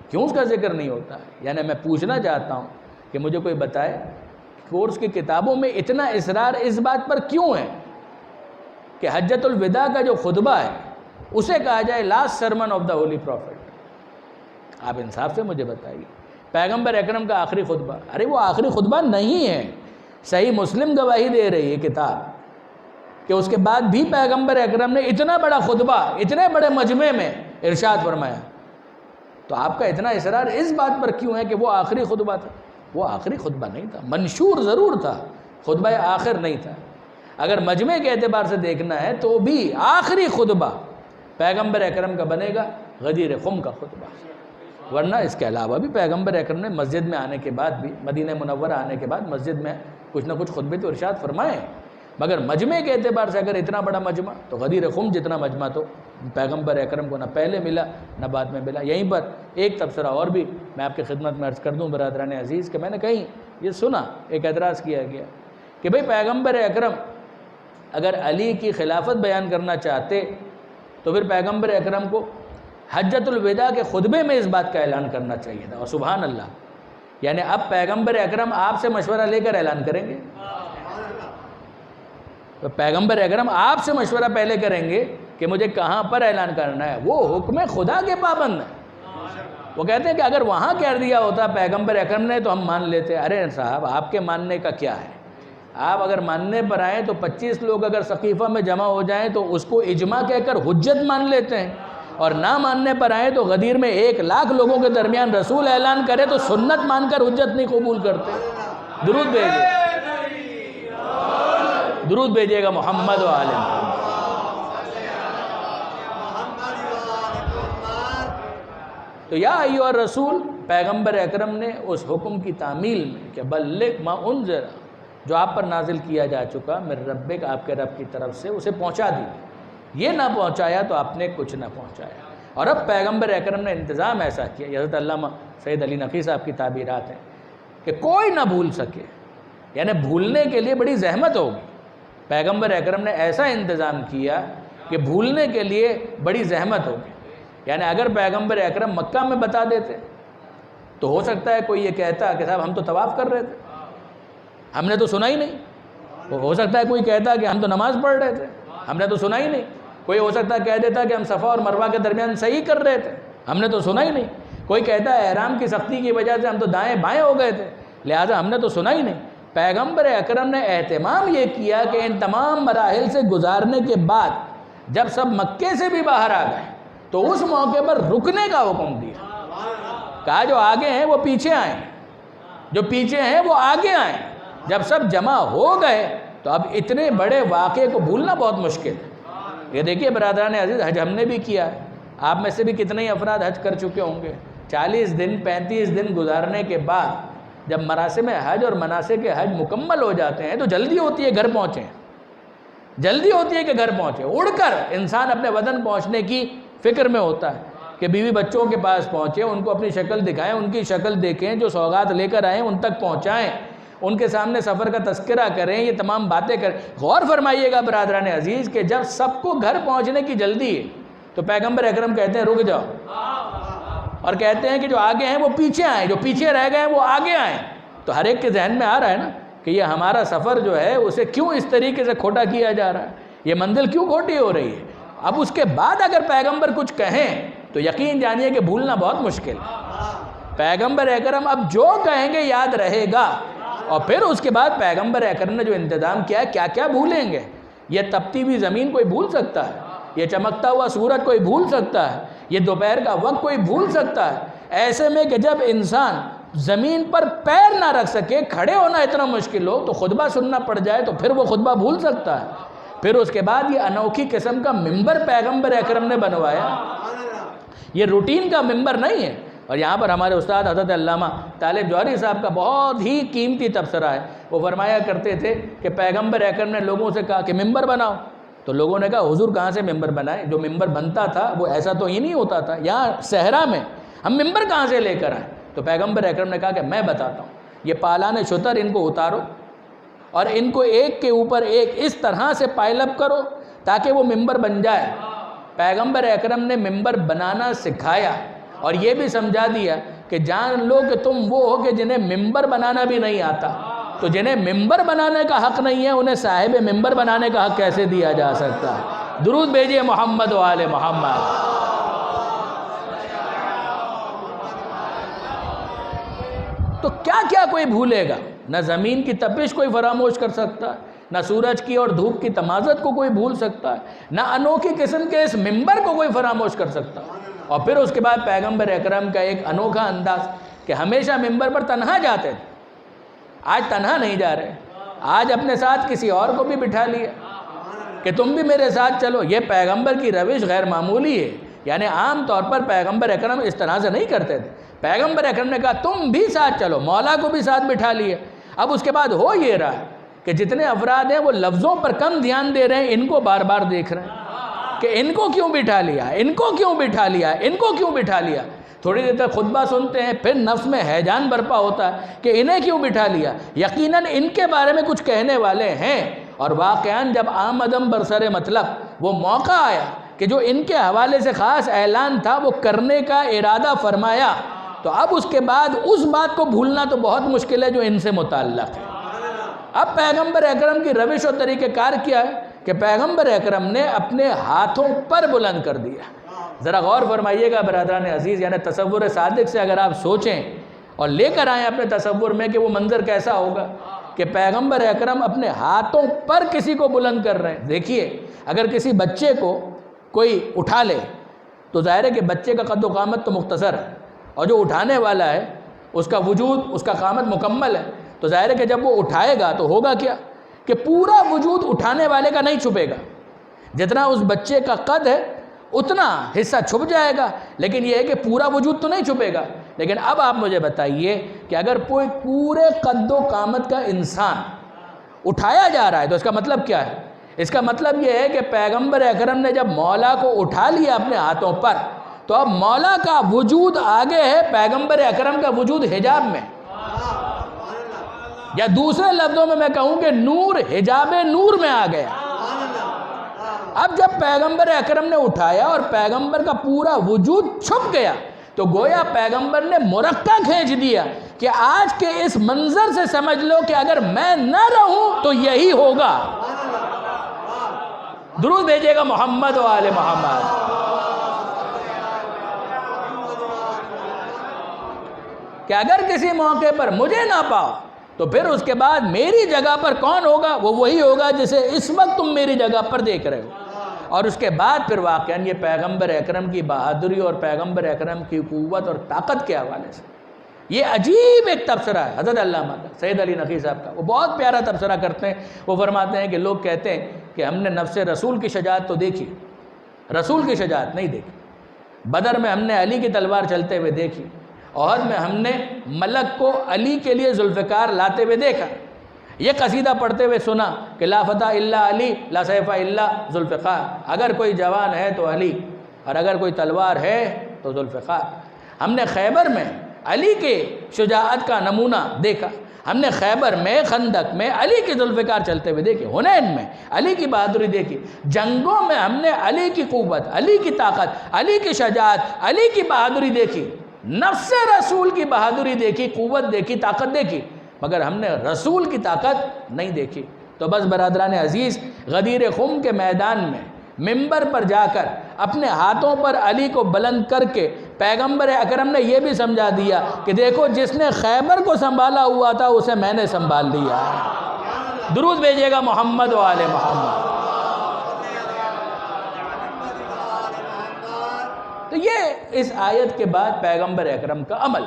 کیوں اس کا ذکر نہیں ہوتا ہے۔ یعنی میں پوچھنا چاہتا ہوں کہ مجھے کوئی بتائے کورس کی کتابوں میں اتنا اصرار اس بات پر کیوں ہے کہ حجۃ الوداع کا جو خطبہ ہے اسے کہا جائے last sermon of the holy prophet. آپ انصاف سے مجھے بتائیے، پیغمبر اکرم کا آخری خطبہ، ارے وہ آخری خطبہ نہیں ہے، صحیح مسلم گواہی دے رہی ہے کتاب کہ اس کے بعد بھی پیغمبر اکرم نے اتنا بڑا خطبہ اتنے بڑے مجمع میں ارشاد فرمایا، تو آپ کا اتنا اصرار اس بات پر کیوں ہے کہ وہ آخری خطبہ تھا؟ وہ آخری خطبہ نہیں تھا، منشور ضرور تھا، خطبہ آخر نہیں تھا۔ اگر مجمع کے اعتبار سے دیکھنا ہے تو بھی آخری خطبہ پیغمبر اکرم کا بنے گا غدیر خم کا خطبہ، ورنہ اس کے علاوہ بھی پیغمبر اکرم نے مسجد میں آنے کے بعد بھی، مدینہ منورہ آنے کے بعد مسجد میں کچھ نہ کچھ خطبے تو ارشاد فرمائے، مگر مجمع کے اعتبار سے اگر اتنا بڑا مجمع، تو غدیر خم جتنا مجمع تو پیغمبر اکرم کو نہ پہلے ملا نہ بعد میں ملا۔ یہیں پر ایک تبصرہ اور بھی میں آپ کی خدمت میں عرض کر دوں برادران عزیز، کہ میں نے کہیں یہ سنا، ایک اعتراض کیا گیا کہ بھئی پیغمبر اکرم اگر علی کی خلافت بیان کرنا چاہتے تو پھر پیغمبر اکرم کو حجۃ الوداع کے خطبے میں اس بات کا اعلان کرنا چاہیے تھا، اور سبحان اللہ، یعنی اب پیغمبر اکرم آپ سے مشورہ لے کر اعلان کریں گے، تو پیغمبر اکرم آپ سے مشورہ پہلے کریں گے کہ مجھے کہاں پر اعلان کرنا ہے، وہ حکم خدا کے پابند ہیں۔ وہ کہتے ہیں کہ اگر وہاں کہہ دیا ہوتا پیغمبر اکرم نے تو ہم مان لیتے۔ ارے صاحب، آپ کے ماننے کا کیا ہے؟ آپ اگر ماننے پر آئیں تو 25 لوگ اگر سقیفہ میں جمع ہو جائیں تو اس کو اجماع کہہ کر حجت مان لیتے ہیں، اور نہ ماننے پر آئیں تو غدیر میں 1,00,000 لوگوں کے درمیان رسول اعلان کرے تو سنت مان کر حجت نہیں قبول کرتے۔ درود بھیجئے، درود بھیجئے گا محمد و آل محمد۔ تو یا ایھا الرسول، پیغمبر اکرم نے اس حکم کی تعمیل میں کہ بلغ ما انذر، جو آپ پر نازل کیا جا چکا میرے ربک، آپ کے رب کی طرف سے، اسے پہنچا دی۔ یہ نہ پہنچایا تو آپ نے کچھ نہ پہنچایا۔ اور اب پیغمبر اکرم نے انتظام ایسا کیا، حضرت علامہ سید علی نقی صاحب کی تعبیرات ہیں کہ کوئی نہ بھول سکے، یعنی بھولنے کے لیے بڑی زحمت ہوگی۔ پیغمبر اکرم نے ایسا انتظام کیا کہ بھولنے کے لیے بڑی زحمت ہوگی، یعنی اگر پیغمبر اکرم مکہ میں بتا دیتے تو ہو سکتا ہے کوئی یہ کہتا کہ صاحب ہم تو طواف کر رہے تھے، ہم نے تو سنا ہی نہیں۔ ہو سکتا ہے کوئی کہتا کہ ہم تو نماز پڑھ رہے تھے، ہم نے تو سنا ہی نہیں۔ کوئی ہو سکتا ہے کہہ دیتا کہ ہم صفا اور مروہ کے درمیان صحیح کر رہے تھے، ہم نے تو سنا ہی نہیں۔ کوئی کہتا ہے احرام کی سختی کی وجہ سے ہم تو دائیں بائیں ہو گئے تھے، لہٰذا ہم نے تو سنا ہی نہیں۔ پیغمبر اکرم نے اہتمام یہ کیا کہ ان تمام مراحل سے گزارنے کے بعد جب سب مکے سے بھی باہر آ گئے تو اس موقع پر رکنے کا حکم دیا، کہا جو آگے ہیں وہ پیچھے آئیں، جو پیچھے ہیں وہ آگے آئیں۔ جب سب جمع ہو گئے تو اب اتنے بڑے واقعے کو بھولنا بہت مشکل ہے۔ یہ دیکھیے برادران عزیز، حج ہم نے بھی کیا ہے، آپ میں سے بھی کتنے ہی افراد حج کر چکے ہوں گے۔ 40 دن 35 دن گزارنے کے بعد جب مراسم حج اور مناسک حج مکمل ہو جاتے ہیں تو جلدی ہوتی ہے گھر پہنچیں، جلدی ہوتی ہے کہ گھر پہنچیں۔ اڑ کر انسان اپنے وطن پہنچنے کی فکر میں ہوتا ہے کہ بیوی بچوں کے پاس پہنچے، ان کو اپنی شکل دکھائیں، ان کی شکل دیکھیں، جو سوغات لے کر آئیں ان تک پہنچائیں، ان کے سامنے سفر کا تذکرہ کریں، یہ تمام باتیں کریں۔ غور فرمائیے گا برادران عزیز کہ جب سب کو گھر پہنچنے کی جلدی ہے تو پیغمبر اکرم کہتے ہیں رک جاؤ، اور کہتے ہیں کہ جو آگے ہیں وہ پیچھے آئیں، جو پیچھے رہ گئے ہیں وہ آگے آئیں۔ تو ہر ایک کے ذہن میں آ رہا ہے نا کہ یہ ہمارا سفر جو ہے اسے کیوں اس طریقے سے کھوٹا کیا جا رہا ہے، یہ منزل کیوں کھوٹی ہو رہی ہے۔ اب اس کے بعد اگر پیغمبر کچھ کہیں تو یقین جانیے کہ بھولنا بہت مشکل ہے۔ پیغمبر اکرم اب جو کہیں گے یاد رہے گا، اور پھر اس کے بعد پیغمبر اکرم نے جو انتظام کیا ہے کیا کیا بھولیں گے۔ یہ تپتی ہوئی زمین کوئی بھول سکتا ہے، یہ چمکتا ہوا سورج کوئی بھول سکتا ہے، یہ دوپہر کا وقت کوئی بھول سکتا ہے۔ ایسے میں کہ جب انسان زمین پر پیر نہ رکھ سکے، کھڑے ہونا اتنا مشکل ہو تو خطبہ سننا پڑ جائے تو پھر وہ خطبہ بھول سکتا ہے۔ پھر اس کے بعد یہ انوکھی قسم کا ممبر پیغمبر اکرم نے بنوایا، یہ روٹین کا ممبر نہیں ہے۔ اور یہاں پر ہمارے استاد حضرت علامہ طالب جوہری صاحب کا بہت ہی قیمتی تبصرہ ہے۔ وہ فرمایا کرتے تھے کہ پیغمبر اکرم نے لوگوں سے کہا کہ ممبر بناؤ، تو لوگوں نے کہا حضور کہاں سے ممبر بنائے، جو ممبر بنتا تھا وہ ایسا تو ہی نہیں ہوتا تھا، یہاں صحرا میں ہم ممبر کہاں سے لے کر آئیں۔ تو پیغمبر اکرم نے کہا کہ میں بتاتا ہوں، یہ پالان شتر ان کو اتارو اور ان کو ایک کے اوپر ایک اس طرح سے پائل اپ کرو تاکہ وہ ممبر بن جائے۔ پیغمبر اکرم نے ممبر بنانا سکھایا اور یہ بھی سمجھا دیا کہ جان لو کہ تم وہ ہو کہ جنہیں ممبر بنانا بھی نہیں آتا، تو جنہیں ممبر بنانے کا حق نہیں ہے انہیں صاحب ممبر بنانے کا حق کیسے دیا جا سکتا ہے۔ درود بھیجئے محمد و آل محمد۔ تو کیا کیا کوئی بھولے گا؟ نہ زمین کی تپش کوئی فراموش کر سکتا ہے، نہ سورج کی اور دھوپ کی تمازت کو کوئی بھول سکتا ہے، نہ انوکھی قسم کے اس ممبر کو کوئی فراموش کر سکتا ہے۔ اور پھر اس کے بعد پیغمبر اکرم کا ایک انوکھا انداز کہ ہمیشہ ممبر پر تنہا جاتے تھے، آج تنہا نہیں جا رہے، آج اپنے ساتھ کسی اور کو بھی بٹھا لیا کہ تم بھی میرے ساتھ چلو۔ یہ پیغمبر کی روش غیر معمولی ہے، یعنی عام طور پر پیغمبر اکرم اس طرح سے نہیں کرتے تھے۔ پیغمبر اکرم نے کہا تم بھی ساتھ چلو، مولا کو بھی ساتھ بٹھا لیے۔ اب اس کے بعد ہو یہ رہا ہے کہ جتنے افراد ہیں وہ لفظوں پر کم دھیان دے رہے ہیں، ان کو بار بار دیکھ رہے ہیں کہ ان کو کیوں بٹھا لیا، ان کو کیوں بٹھا لیا، ان کو کیوں بٹھا لیا۔ تھوڑی دیر تک خطبہ سنتے ہیں، پھر نفس میں ہیجان برپا ہوتا ہے کہ انہیں کیوں بٹھا لیا، یقیناً ان کے بارے میں کچھ کہنے والے ہیں۔ اور واقعاً جب آمدم برسر مطلب وہ موقع آیا کہ جو ان کے حوالے سے خاص اعلان تھا وہ کرنے کا ارادہ فرمایا، تو اب اس کے بعد اس بات کو بھولنا تو بہت مشکل ہے جو ان سے متعلق ہے۔ اب پیغمبر اکرم کی روش و طریقہ کار کیا ہے کہ پیغمبر اکرم نے اپنے ہاتھوں پر بلند کر دیا۔ ذرا غور فرمائیے گا برادران عزیز، یعنی تصور صادق سے اگر آپ سوچیں اور لے کر آئیں اپنے تصور میں کہ وہ منظر کیسا ہوگا کہ پیغمبر اکرم اپنے ہاتھوں پر کسی کو بلند کر رہے ہیں۔ دیکھیے اگر کسی بچے کو کوئی اٹھا لے تو ظاہر ہے کہ بچے کا قد و قامت تو مختصر ہے، اور جو اٹھانے والا ہے اس کا وجود، اس کا قامت مکمل ہے، تو ظاہر ہے کہ جب وہ اٹھائے گا تو ہوگا کیا کہ پورا وجود اٹھانے والے کا نہیں چھپے گا، جتنا اس بچے کا قد ہے اتنا حصہ چھپ جائے گا، لیکن یہ ہے کہ پورا وجود تو نہیں چھپے گا۔ لیکن اب آپ مجھے بتائیے کہ اگر کوئی پورے قد و قامت کا انسان اٹھایا جا رہا ہے تو اس کا مطلب کیا ہے؟ اس کا مطلب یہ ہے کہ پیغمبر اکرم نے جب مولا کو اٹھا لیا اپنے ہاتھوں پر تو اب مولا کا وجود آگے ہے، پیغمبر اکرم کا وجود حجاب میں، یا دوسرے لفظوں میں کہوں کہ نور حجاب نور میں آ گیا۔ اب جب پیغمبر اکرم نے اٹھایا اور پیغمبر کا پورا وجود چھپ گیا تو گویا پیغمبر نے مرقع کھینچ دیا کہ آج کے اس منظر سے سمجھ لو کہ اگر میں نہ رہوں تو یہی ہوگا۔ درود بھیجیے گا محمد و آل محمد۔ کہ اگر کسی موقع پر مجھے نہ پاؤ تو پھر اس کے بعد میری جگہ پر کون ہوگا؟ وہ وہی ہوگا جسے اس وقت تم میری جگہ پر دیکھ رہے ہو۔ اور اس کے بعد پھر واقعاً یہ پیغمبر اکرم کی بہادری اور پیغمبر اکرم کی قوت اور طاقت کے حوالے سے یہ عجیب ایک تبصرہ ہے حضرت علامہ سید علی نقی صاحب کا۔ وہ بہت پیارا تبصرہ کرتے ہیں، وہ فرماتے ہیں کہ لوگ کہتے ہیں کہ ہم نے نفس رسول کی شجاعت تو دیکھی، رسول کی شجاعت نہیں دیکھی۔ بدر میں ہم نے علی کی تلوار چلتے ہوئے دیکھی، احد میں ہم نے ملک کو علی کے لیے ذوالفقار لاتے ہوئے دیکھا، یہ قصیدہ پڑھتے ہوئے سنا کہ لا فتح الا علی لا سیف الا ذوالفقار، اگر کوئی جوان ہے تو علی اور اگر کوئی تلوار ہے تو ذوالفقار۔ ہم نے خیبر میں علی کے شجاعت کا نمونہ دیکھا، ہم نے خیبر میں، خندق میں علی کے ذوالفقار چلتے ہوئے دیکھے، حنین میں علی کی بہادری دیکھی، جنگوں میں ہم نے علی کی قوت، علی کی طاقت، علی کی شجاعت، علی کی بہادری دیکھی، نفس رسول کی بہادری دیکھی، قوت دیکھی، طاقت دیکھی، مگر ہم نے رسول کی طاقت نہیں دیکھی۔ تو بس برادران عزیز، غدیر خم کے میدان میں منبر پر جا کر اپنے ہاتھوں پر علی کو بلند کر کے پیغمبر اکرم نے یہ بھی سمجھا دیا کہ دیکھو جس نے خیبر کو سنبھالا ہوا تھا اسے میں نے سنبھال دیا ہے۔ درود بھیجیے گا محمد و آل محمد۔ تو یہ اس آیت کے بعد پیغمبر اکرم کا عمل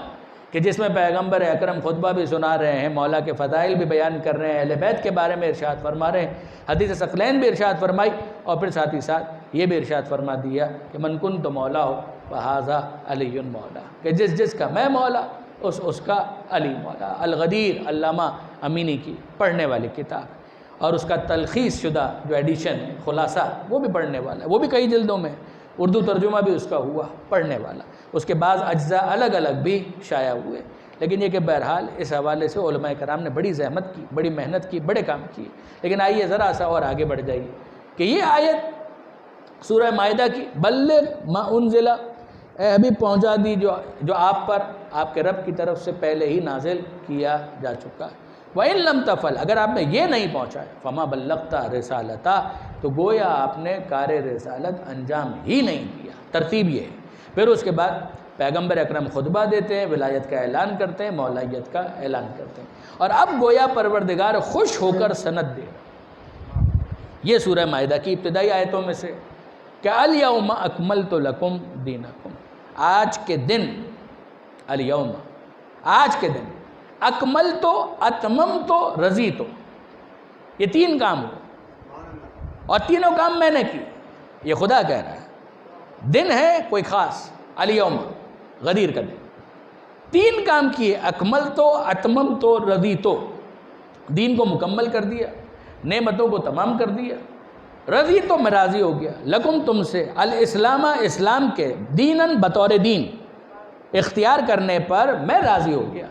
کہ جس میں پیغمبر اکرم خطبہ بھی سنا رہے ہیں، مولا کے فضائل بھی بیان کر رہے ہیں، اہل بیت کے بارے میں ارشاد فرما رہے ہیں، حدیث ثقلین بھی ارشاد فرمائی، اور پھر ساتھ ہی ساتھ یہ بھی ارشاد فرما دیا کہ من کنت مولا ہو فہذا علی مولا، کہ جس کا میں مولا اس کا علی مولا۔ الغدیر علامہ امینی کی پڑھنے والی کتاب، اور اس کا تلخیص شدہ جو ایڈیشن ہے، خلاصہ، وہ بھی پڑھنے والا ہے، وہ بھی کئی جلدوں میں، اردو ترجمہ بھی اس کا ہوا، پڑھنے والا۔ اس کے بعض اجزاء الگ الگ بھی شائع ہوئے، لیکن یہ کہ بہرحال اس حوالے سے علماء کرام نے بڑی زحمت کی، بڑی محنت کی، بڑے کام کیے۔ لیکن آئیے ذرا سا اور آگے بڑھ جائیے کہ یہ آیت سورہ مائدہ کی بلغ ما انزل، اے حبیب پہنچا دی جو آپ پر آپ کے رب کی طرف سے پہلے ہی نازل کیا جا چکا ہے۔ وَإِن لَمْ تَفْعَلْ، اگر آپ نے یہ نہیں پہنچایا، فَمَا بَلَّغْتَ رِسَالَتَهُ، تو گویا آپ نے کار رسالت انجام ہی نہیں دیا۔ ترتیب یہ ہے۔ پھر اس کے بعد پیغمبر اکرم خطبہ دیتے ہیں، ولایت کا اعلان کرتے ہیں، مولائیت کا اعلان کرتے ہیں، اور اب گویا پروردگار خوش ہو کر سند دے رہا۔ یہ سورہ مائدہ کی ابتدائی آیتوں میں سے کہ الیوم اکملت لکم دینکم، آج کے دن، الیوم، آج کے دن، اکملت، اتممت، رضیت، یہ تین کام ہوئے، اور تینوں کام میں نے کی، یہ خدا کہہ رہا ہے۔ دن ہے کوئی خاص، الیوم، غدیر کا دن، تین کام کیے، اکملت، اتممت، رضیت، دین کو مکمل کر دیا، نعمتوں کو تمام کر دیا، رضی تو میں راضی ہو گیا، لکم تم سے، الاسلام، اسلام کے، دیناً بطور دین اختیار کرنے پر میں راضی ہو گیا۔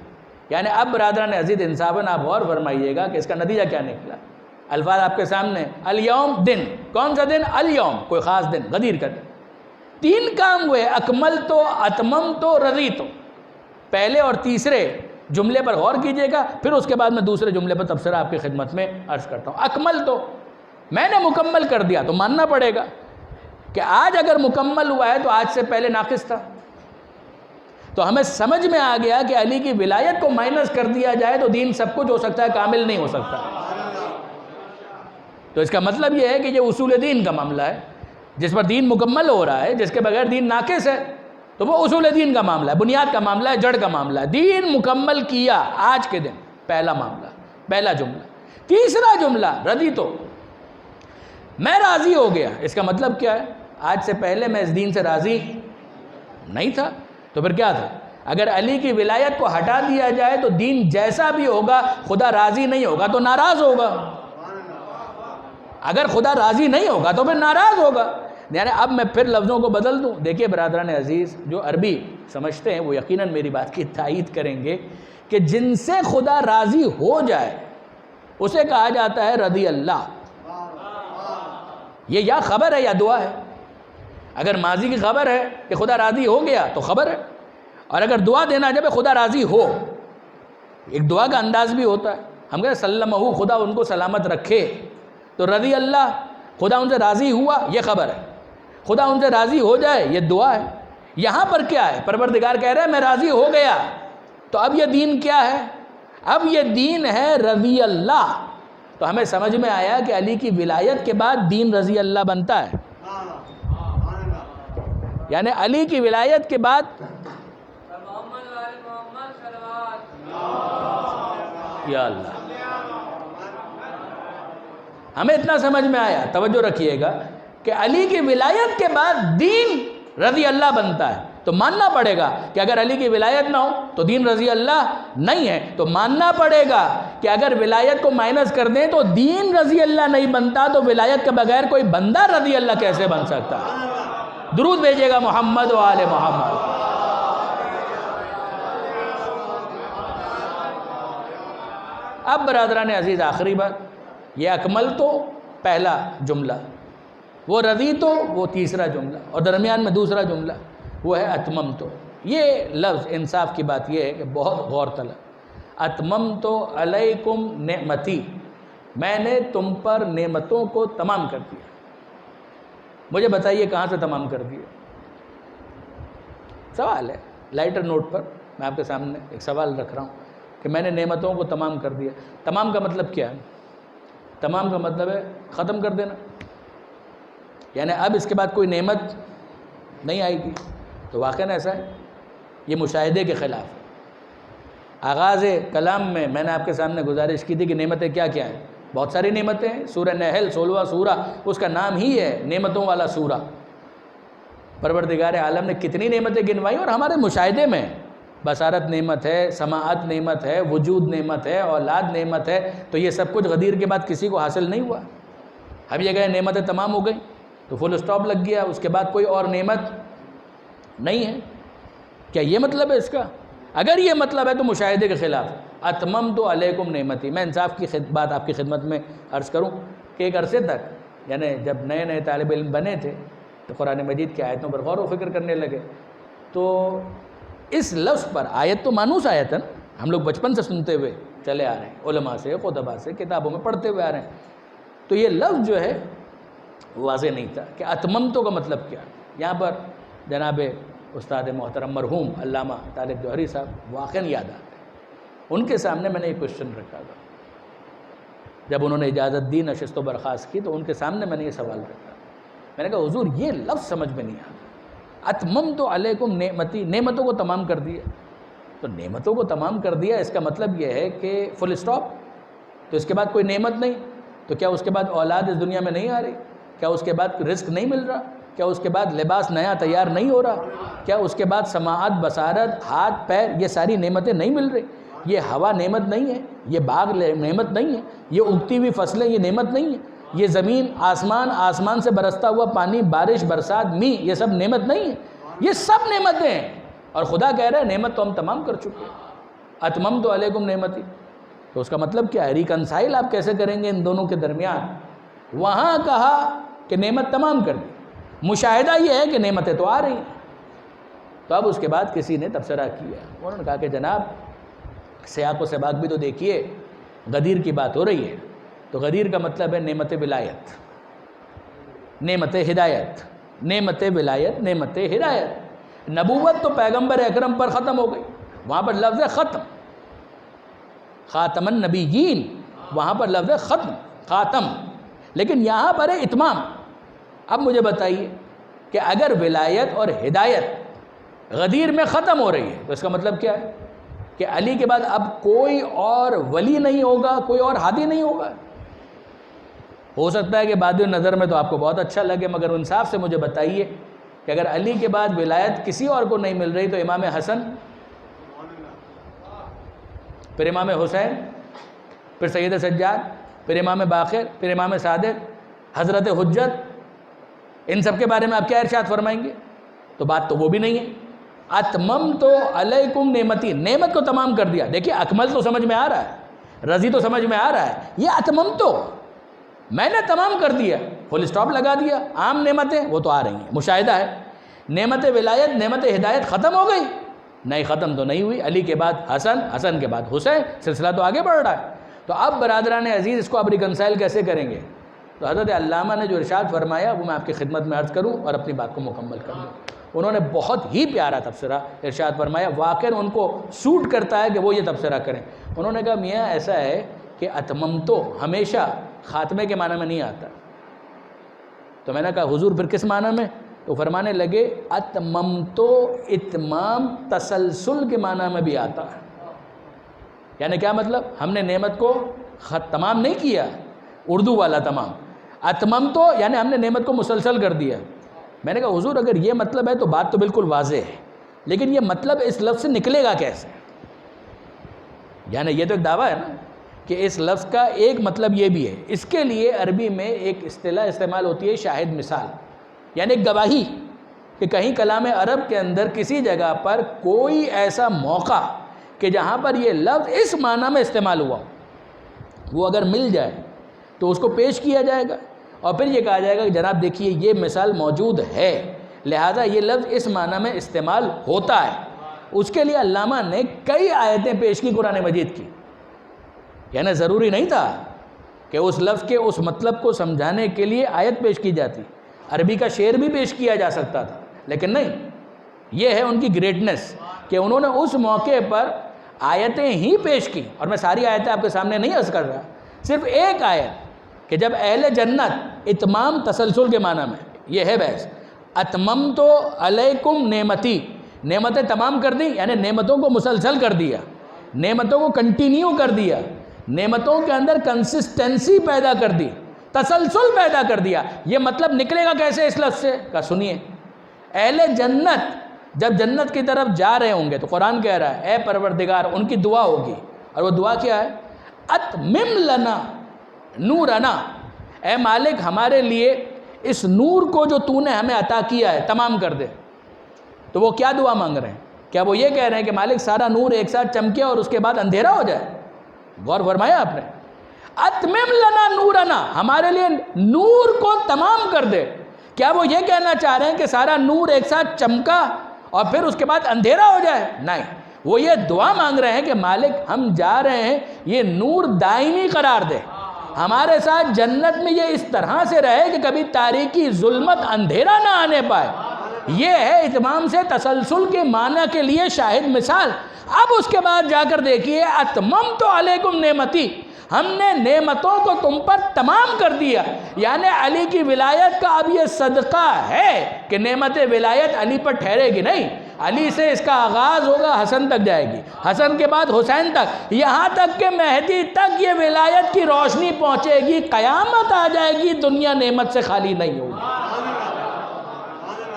یعنی اب برادران عزیز انصافاً آپ غور فرمائیے گا کہ اس کا نتیجہ کیا نکلا۔ الفاظ آپ کے سامنے، الیوم، دن، کون سا دن؟ الیوم، کوئی خاص دن، غدیر کا دن، تین کام ہوئے، اکملت، اتممت، رضیت۔ پہلے اور تیسرے جملے پر غور کیجئے گا، پھر اس کے بعد میں دوسرے جملے پر تبصرہ آپ کی خدمت میں عرض کرتا ہوں۔ اکملت، میں نے مکمل کر دیا، تو ماننا پڑے گا کہ آج اگر مکمل ہوا ہے تو آج سے پہلے ناقص تھا۔ تو ہمیں سمجھ میں آ گیا کہ علی کی ولایت کو مائنس کر دیا جائے تو دین سب کچھ ہو سکتا ہے، کامل نہیں ہو سکتا۔ تو اس کا مطلب یہ ہے کہ یہ اصول دین کا معاملہ ہے، جس پر دین مکمل ہو رہا ہے، جس کے بغیر دین ناقص ہے، تو وہ اصول دین کا معاملہ ہے، بنیاد کا معاملہ ہے، جڑ کا معاملہ ہے۔ دین مکمل کیا آج کے دن، پہلا معاملہ، پہلا جملہ۔ تیسرا جملہ، رضی تو، میں راضی ہو گیا، اس کا مطلب کیا ہے؟ آج سے پہلے میں اس دین سے راضی نہیں تھا، تو پھر کیا تھا؟ اگر علی کی ولایت کو ہٹا دیا جائے تو دین جیسا بھی ہوگا، خدا راضی نہیں ہوگا تو ناراض ہوگا۔ اگر خدا راضی نہیں ہوگا تو پھر ناراض ہوگا۔ یعنی اب میں پھر لفظوں کو بدل دوں۔ دیکھیے برادران عزیز، جو عربی سمجھتے ہیں وہ یقیناً میری بات کی تائید کریں گے کہ جن سے خدا راضی ہو جائے اسے کہا جاتا ہے رضی اللہ۔ یہ یا خبر ہے یا دعا ہے۔ اگر ماضی کی خبر ہے کہ خدا راضی ہو گیا تو خبر ہے، اور اگر دعا دینا جب خدا راضی ہو، ایک دعا کا انداز بھی ہوتا ہے۔ ہم کہتے ہیں سلمہ، خدا ان کو سلامت رکھے، تو رضی اللہ، خدا ان سے راضی ہوا، یہ خبر ہے۔ خدا ان سے راضی ہو جائے، یہ دعا ہے۔ یہاں پر کیا ہے؟ پروردگار کہہ رہے ہیں میں راضی ہو گیا، تو اب یہ دین کیا ہے؟ اب یہ دین ہے رضی اللہ۔ تو ہمیں سمجھ میں آیا کہ علی کی ولایت کے بعد دین رضی اللہ بنتا ہے۔ یعنی علی کی ولایت کے بعد یا اللہ، ہمیں اتنا سمجھ میں آیا، توجہ رکھیے گا، کہ علی کی ولایت کے بعد دین رضی اللہ بنتا ہے۔ تو ماننا پڑے گا کہ اگر علی کی ولایت نہ ہو تو دین رضی اللہ نہیں ہے۔ تو ماننا پڑے گا کہ اگر ولایت کو مائنس کر دیں تو دین رضی اللہ نہیں بنتا، تو ولایت کے بغیر کوئی بندہ رضی اللہ کیسے بن سکتا؟ درود بھیجیے گا محمد و آل محمد۔ اب برادران عزیز آخری بات، یہ اکمل تو پہلا جملہ، وہ رضی تو وہ تیسرا جملہ، اور درمیان میں دوسرا جملہ وہ ہے اتمم تو۔ یہ لفظ انصاف کی بات یہ ہے کہ بہت غور طلب، اتمم تو علیکم نعمتی، میں نے تم پر نعمتوں کو تمام کر دیا۔ مجھے بتائیے کہاں سے تمام کر دیا؟ سوال ہے، لائٹر نوٹ پر میں آپ کے سامنے ایک سوال رکھ رہا ہوں کہ میں نے نعمتوں کو تمام کر دیا۔ تمام کا مطلب کیا ہے؟ تمام کا مطلب ہے ختم کر دینا، یعنی اب اس کے بعد کوئی نعمت نہیں آئے گی۔ تو واقعاً ایسا ہے، یہ مشاہدے کے خلاف ہے۔ آغاز کلام میں نے آپ کے سامنے گزارش کی تھی کہ نعمتیں کیا کیا ہیں؟ بہت ساری نعمتیں ہیں۔ سورہ نحل 16واں سورہ، اس کا نام ہی ہے نعمتوں والا سورہ۔ پروردگار عالم نے کتنی نعمتیں گنوائی، اور ہمارے مشاہدے میں بصارت نعمت ہے، سماعت نعمت ہے، وجود نعمت ہے، اولاد نعمت ہے۔ تو یہ سب کچھ غدیر کے بعد کسی کو حاصل نہیں ہوا۔ اب یہ گئے نعمتیں تمام ہو گئیں تو فل اسٹاپ لگ گیا، اس کے بعد کوئی اور نعمت نہیں ہے۔ کیا یہ مطلب ہے اس کا؟ اگر یہ مطلب ہے تو مشاہدے کے خلاف۔ اتممت علیکم نعمتی، میں انصاف کی بات آپ کی خدمت میں عرض کروں کہ ایک عرصے تک، یعنی جب نئے نئے طالب علم بنے تھے تو قرآن مجید کی آیتوں پر غور و فکر کرنے لگے، تو اس لفظ پر، آیت تو مانوس آیت ہے نا، ہم لوگ بچپن سے سنتے ہوئے چلے آ رہے ہیں، علماء سے، خطباء سے، کتابوں میں پڑھتے ہوئے آ رہے ہیں، تو یہ لفظ جو ہے واضح نہیں تھا کہ اتممتوں کا مطلب کیا۔ یہاں پر جناب استاد محترم مرحوم علامہ طارق جوہری صاحب واقعاً یاد آتے ہیں. ان کے سامنے میں نے یہ کوشچن رکھا تھا جب انہوں نے اجازت دی نشست و برخاست کی، تو ان کے سامنے میں نے یہ سوال رکھا. میں نے کہا حضور یہ لفظ سمجھ میں نہیں آتا، اتممت علیکم نعمتی، نعمتوں کو تمام کر دیا. تو نعمتوں کو تمام کر دیا اس کا مطلب یہ ہے کہ فل اسٹاپ، تو اس کے بعد کوئی نعمت نہیں. تو کیا اس کے بعد اولاد اس دنیا میں نہیں آ رہی؟ کیا اس کے بعد رزق نہیں مل رہا؟ کیا اس کے بعد لباس نیا تیار نہیں ہو رہا؟ کیا اس کے بعد سماعت، بصارت، ہاتھ پیر، یہ ساری نعمتیں نہیں مل رہی؟ یہ ہوا نعمت نہیں ہے؟ یہ باغ نعمت نہیں ہے؟ یہ اگتی ہوئی فصلیں یہ نعمت نہیں ہے؟ یہ زمین، آسمان، آسمان سے برستا ہوا پانی، بارش، برسات، می، یہ سب نعمت نہیں ہے؟ یہ سب نعمتیں ہیں. اور خدا کہہ رہے ہیں نعمت تو ہم تمام کر چکے ہیں، اتممت علیکم نعمتی. تو اس کا مطلب کیا ہے؟ ریکنسائل آپ کیسے کریں گے ان دونوں کے درمیان؟ وہاں کہا کہ نعمت تمام کر دی، مشاہدہ یہ ہے کہ نعمتیں تو آ رہی ہیں. تو اب اس کے بعد کسی نے تبصرہ کیا، انہوں نے کہا کہ جناب سیاق و سباق بھی تو دیکھیے، غدیر کی بات ہو رہی ہے، تو غدیر کا مطلب ہے نعمت ولایت، نعمت ہدایت، نعمت ولایت، نعمت ہدایت. نبوت تو پیغمبر اکرم پر ختم ہو گئی، وہاں پر لفظ ختم، خاتم النبیین، وہاں پر لفظ ختم، خاتم. لیکن یہاں پر ہے اتمام. اب مجھے بتائیے کہ اگر ولایت اور ہدایت غدیر میں ختم ہو رہی ہے تو اس کا مطلب کیا ہے؟ کہ علی کے بعد اب کوئی اور ولی نہیں ہوگا، کوئی اور ہادی نہیں ہوگا. ہو سکتا ہے کہ بادی نظر میں تو آپ کو بہت اچھا لگے، مگر انصاف سے مجھے بتائیے کہ اگر علی کے بعد ولایت کسی اور کو نہیں مل رہی تو امام حسن، پھر امام حسین، پھر سید سجاد، پھر امام باقر، پھر امام صادق، حضرت حجت، ان سب کے بارے میں آپ کیا ارشاد فرمائیں گے؟ تو بات تو وہ بھی نہیں ہے. اتممت علیکم نعمتی، نعمت کو تمام کر دیا. دیکھیے اکمل تو سمجھ میں آ رہا ہے، رضی تو سمجھ میں آ رہا ہے، یہ اتممت تو میں نے تمام کر دیا، فل اسٹاپ لگا دیا. عام نعمتیں وہ تو آ رہی ہیں، مشاہدہ ہے. نعمت ولایت، نعمت ہدایت ختم ہو گئی؟ نہیں، ختم تو نہیں ہوئی. علی کے بعد حسن، حسن کے بعد حسین، سلسلہ تو آگے بڑھ رہا ہے. تو اب برادران عزیز اس کو اب ریکنسائل کیسے کریں گے؟ تو حضرت علامہ نے جو ارشاد فرمایا وہ میں آپ کی خدمت میں عرض کروں اور اپنی بات کو مکمل کر دوں. انہوں نے بہت ہی پیارا تبصرہ ارشاد فرمایا، واقعاً ان کو سوٹ کرتا ہے کہ وہ یہ تبصرہ کریں. انہوں نے کہا میاں ایسا ہے کہ اتممتو ہمیشہ خاتمے کے معنی میں نہیں آتا. تو میں نے کہا حضور پھر کس معنی میں؟ تو فرمانے لگے اتممتو اتمام تسلسل کے معنی میں بھی آتا ہے. یعنی کیا مطلب؟ ہم نے نعمت کو تمام نہیں کیا، اردو والا تمام. اتممتو یعنی ہم نے نعمت کو مسلسل کر دیا. میں نے کہا حضور اگر یہ مطلب ہے تو بات تو بالکل واضح ہے، لیکن یہ مطلب اس لفظ سے نکلے گا کیسے؟ یعنی یہ تو ایک دعویٰ ہے نا کہ اس لفظ کا ایک مطلب یہ بھی ہے. اس کے لیے عربی میں ایک اصطلاح استعمال ہوتی ہے شاہد مثال، یعنی ایک گواہی کہ کہیں کلام عرب کے اندر کسی جگہ پر کوئی ایسا موقع کہ جہاں پر یہ لفظ اس معنی میں استعمال ہوا ہو، وہ اگر مل جائے تو اس کو پیش کیا جائے گا اور پھر یہ کہا جائے گا کہ جناب دیکھیے یہ مثال موجود ہے، لہذا یہ لفظ اس معنی میں استعمال ہوتا ہے. اس کے لیے علامہ نے کئی آیتیں پیش کی قرآن مجید کی. یعنی ضروری نہیں تھا کہ اس لفظ کے اس مطلب کو سمجھانے کے لیے آیت پیش کی جاتی، عربی کا شعر بھی پیش کیا جا سکتا تھا، لیکن نہیں. یہ ہے ان کی گریٹنس کہ انہوں نے اس موقع پر آیتیں ہی پیش کی. اور میں ساری آیتیں آپ کے سامنے نہیں عرض کر رہا، صرف ایک آیت کہ جب اہل جنت اتمام تسلسل کے معنی میں، یہ ہے بحث. اتممت علیکم نعمتی، نعمتیں تمام کر دی یعنی نعمتوں کو مسلسل کر دیا، نعمتوں کو کنٹینیو کر دیا، نعمتوں کے اندر کنسسٹنسی پیدا کر دی، تسلسل پیدا کر دیا. یہ مطلب نکلے گا کیسے اس لفظ سے؟ کہا سنیے، اہل جنت جب جنت کی طرف جا رہے ہوں گے تو قرآن کہہ رہا ہے اے پروردگار، ان کی دعا ہوگی، اور وہ دعا کیا ہے؟ اتمم لنا نورنا، اے مالک ہمارے لیے اس نور کو جو تو نے ہمیں عطا کیا ہے تمام کر دے. تو وہ کیا دعا مانگ رہے ہیں؟ کیا وہ یہ کہہ رہے ہیں کہ مالک سارا نور ایک ساتھ چمکے اور اس کے بعد اندھیرا ہو جائے؟ غور فرمایا آپ نے؟ اتمم لنا نورنا، ہمارے لیے نور کو تمام کر دے. کیا وہ یہ کہنا چاہ رہے ہیں کہ سارا نور ایک ساتھ چمکا اور پھر اس کے بعد اندھیرا ہو جائے؟ نہیں، وہ یہ دعا مانگ رہے ہیں کہ مالک ہم جا رہے ہیں، یہ نور دائمی قرار دے، ہمارے ساتھ جنت میں یہ اس طرح سے رہے کہ کبھی تاریکی، ظلمت، اندھیرا نہ آنے پائے. یہ ہے اتمام سے تسلسل کے معنی کے لیے شاہد مثال۔ اب اس کے بعد جا کر دیکھیے اتممت علیکم نعمتی، ہم نے نعمتوں کو تم پر تمام کر دیا، یعنی علی کی ولایت کا اب یہ صدقہ ہے کہ نعمت ولایت علی پر ٹھہرے گی نہیں، علی سے اس کا آغاز ہوگا، حسن تک جائے گی، حسن کے بعد حسین تک، یہاں تک کہ مہدی تک یہ ولایت کی روشنی پہنچے گی، قیامت آ جائے گی، دنیا نعمت سے خالی نہیں ہوگی۔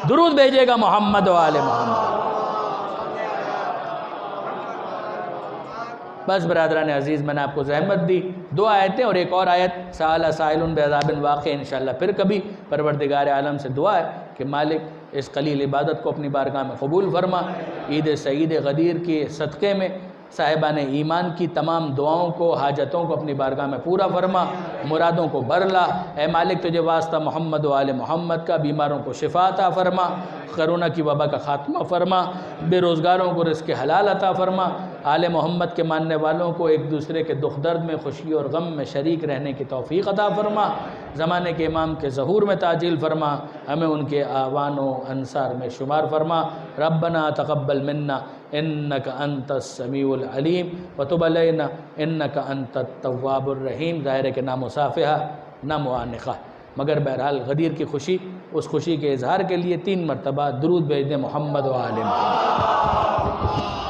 درود بھیجے گا محمد و آل محمد۔ بس برادران عزیز، میں نے آپ کو زحمت دی، 2 آیتیں اور ایک اور آیت، سأل سائل بعذاب واقع، انشاءاللہ پھر کبھی پروردگار عالم سے دعا ہے کہ مالک اس قلیل عبادت کو اپنی بارگاہ میں قبول فرما، عید سعید غدیر کے صدقے میں صاحبان ایمان کی تمام دعاؤں کو، حاجتوں کو اپنی بارگاہ میں پورا فرما، مرادوں کو برلا، اے مالک تجھے واسطہ محمد و آل محمد کا، بیماروں کو شفا عطا فرما، کرونا کی وبا کا خاتمہ فرما، بے روزگاروں کو رزق حلال عطا فرما، آل محمد کے ماننے والوں کو ایک دوسرے کے دکھ درد میں، خوشی اور غم میں شریک رہنے کی توفیق عطا فرما، زمانے کے امام کے ظہور میں تعجیل فرما، ہمیں ان کے اعوان و انصار میں شمار فرما۔ ربنا تقبل منا انک انت السمیع العلیم وتب علینا انک انت التواب الرحیم۔ ظاہر ہے کہ نہ مصافحہ نہ معانقہ، مگر بہرحال غدیر کی خوشی، اس خوشی کے اظہار کے لیے 3 مرتبہ درود بھیج دیں محمد و آل محمد۔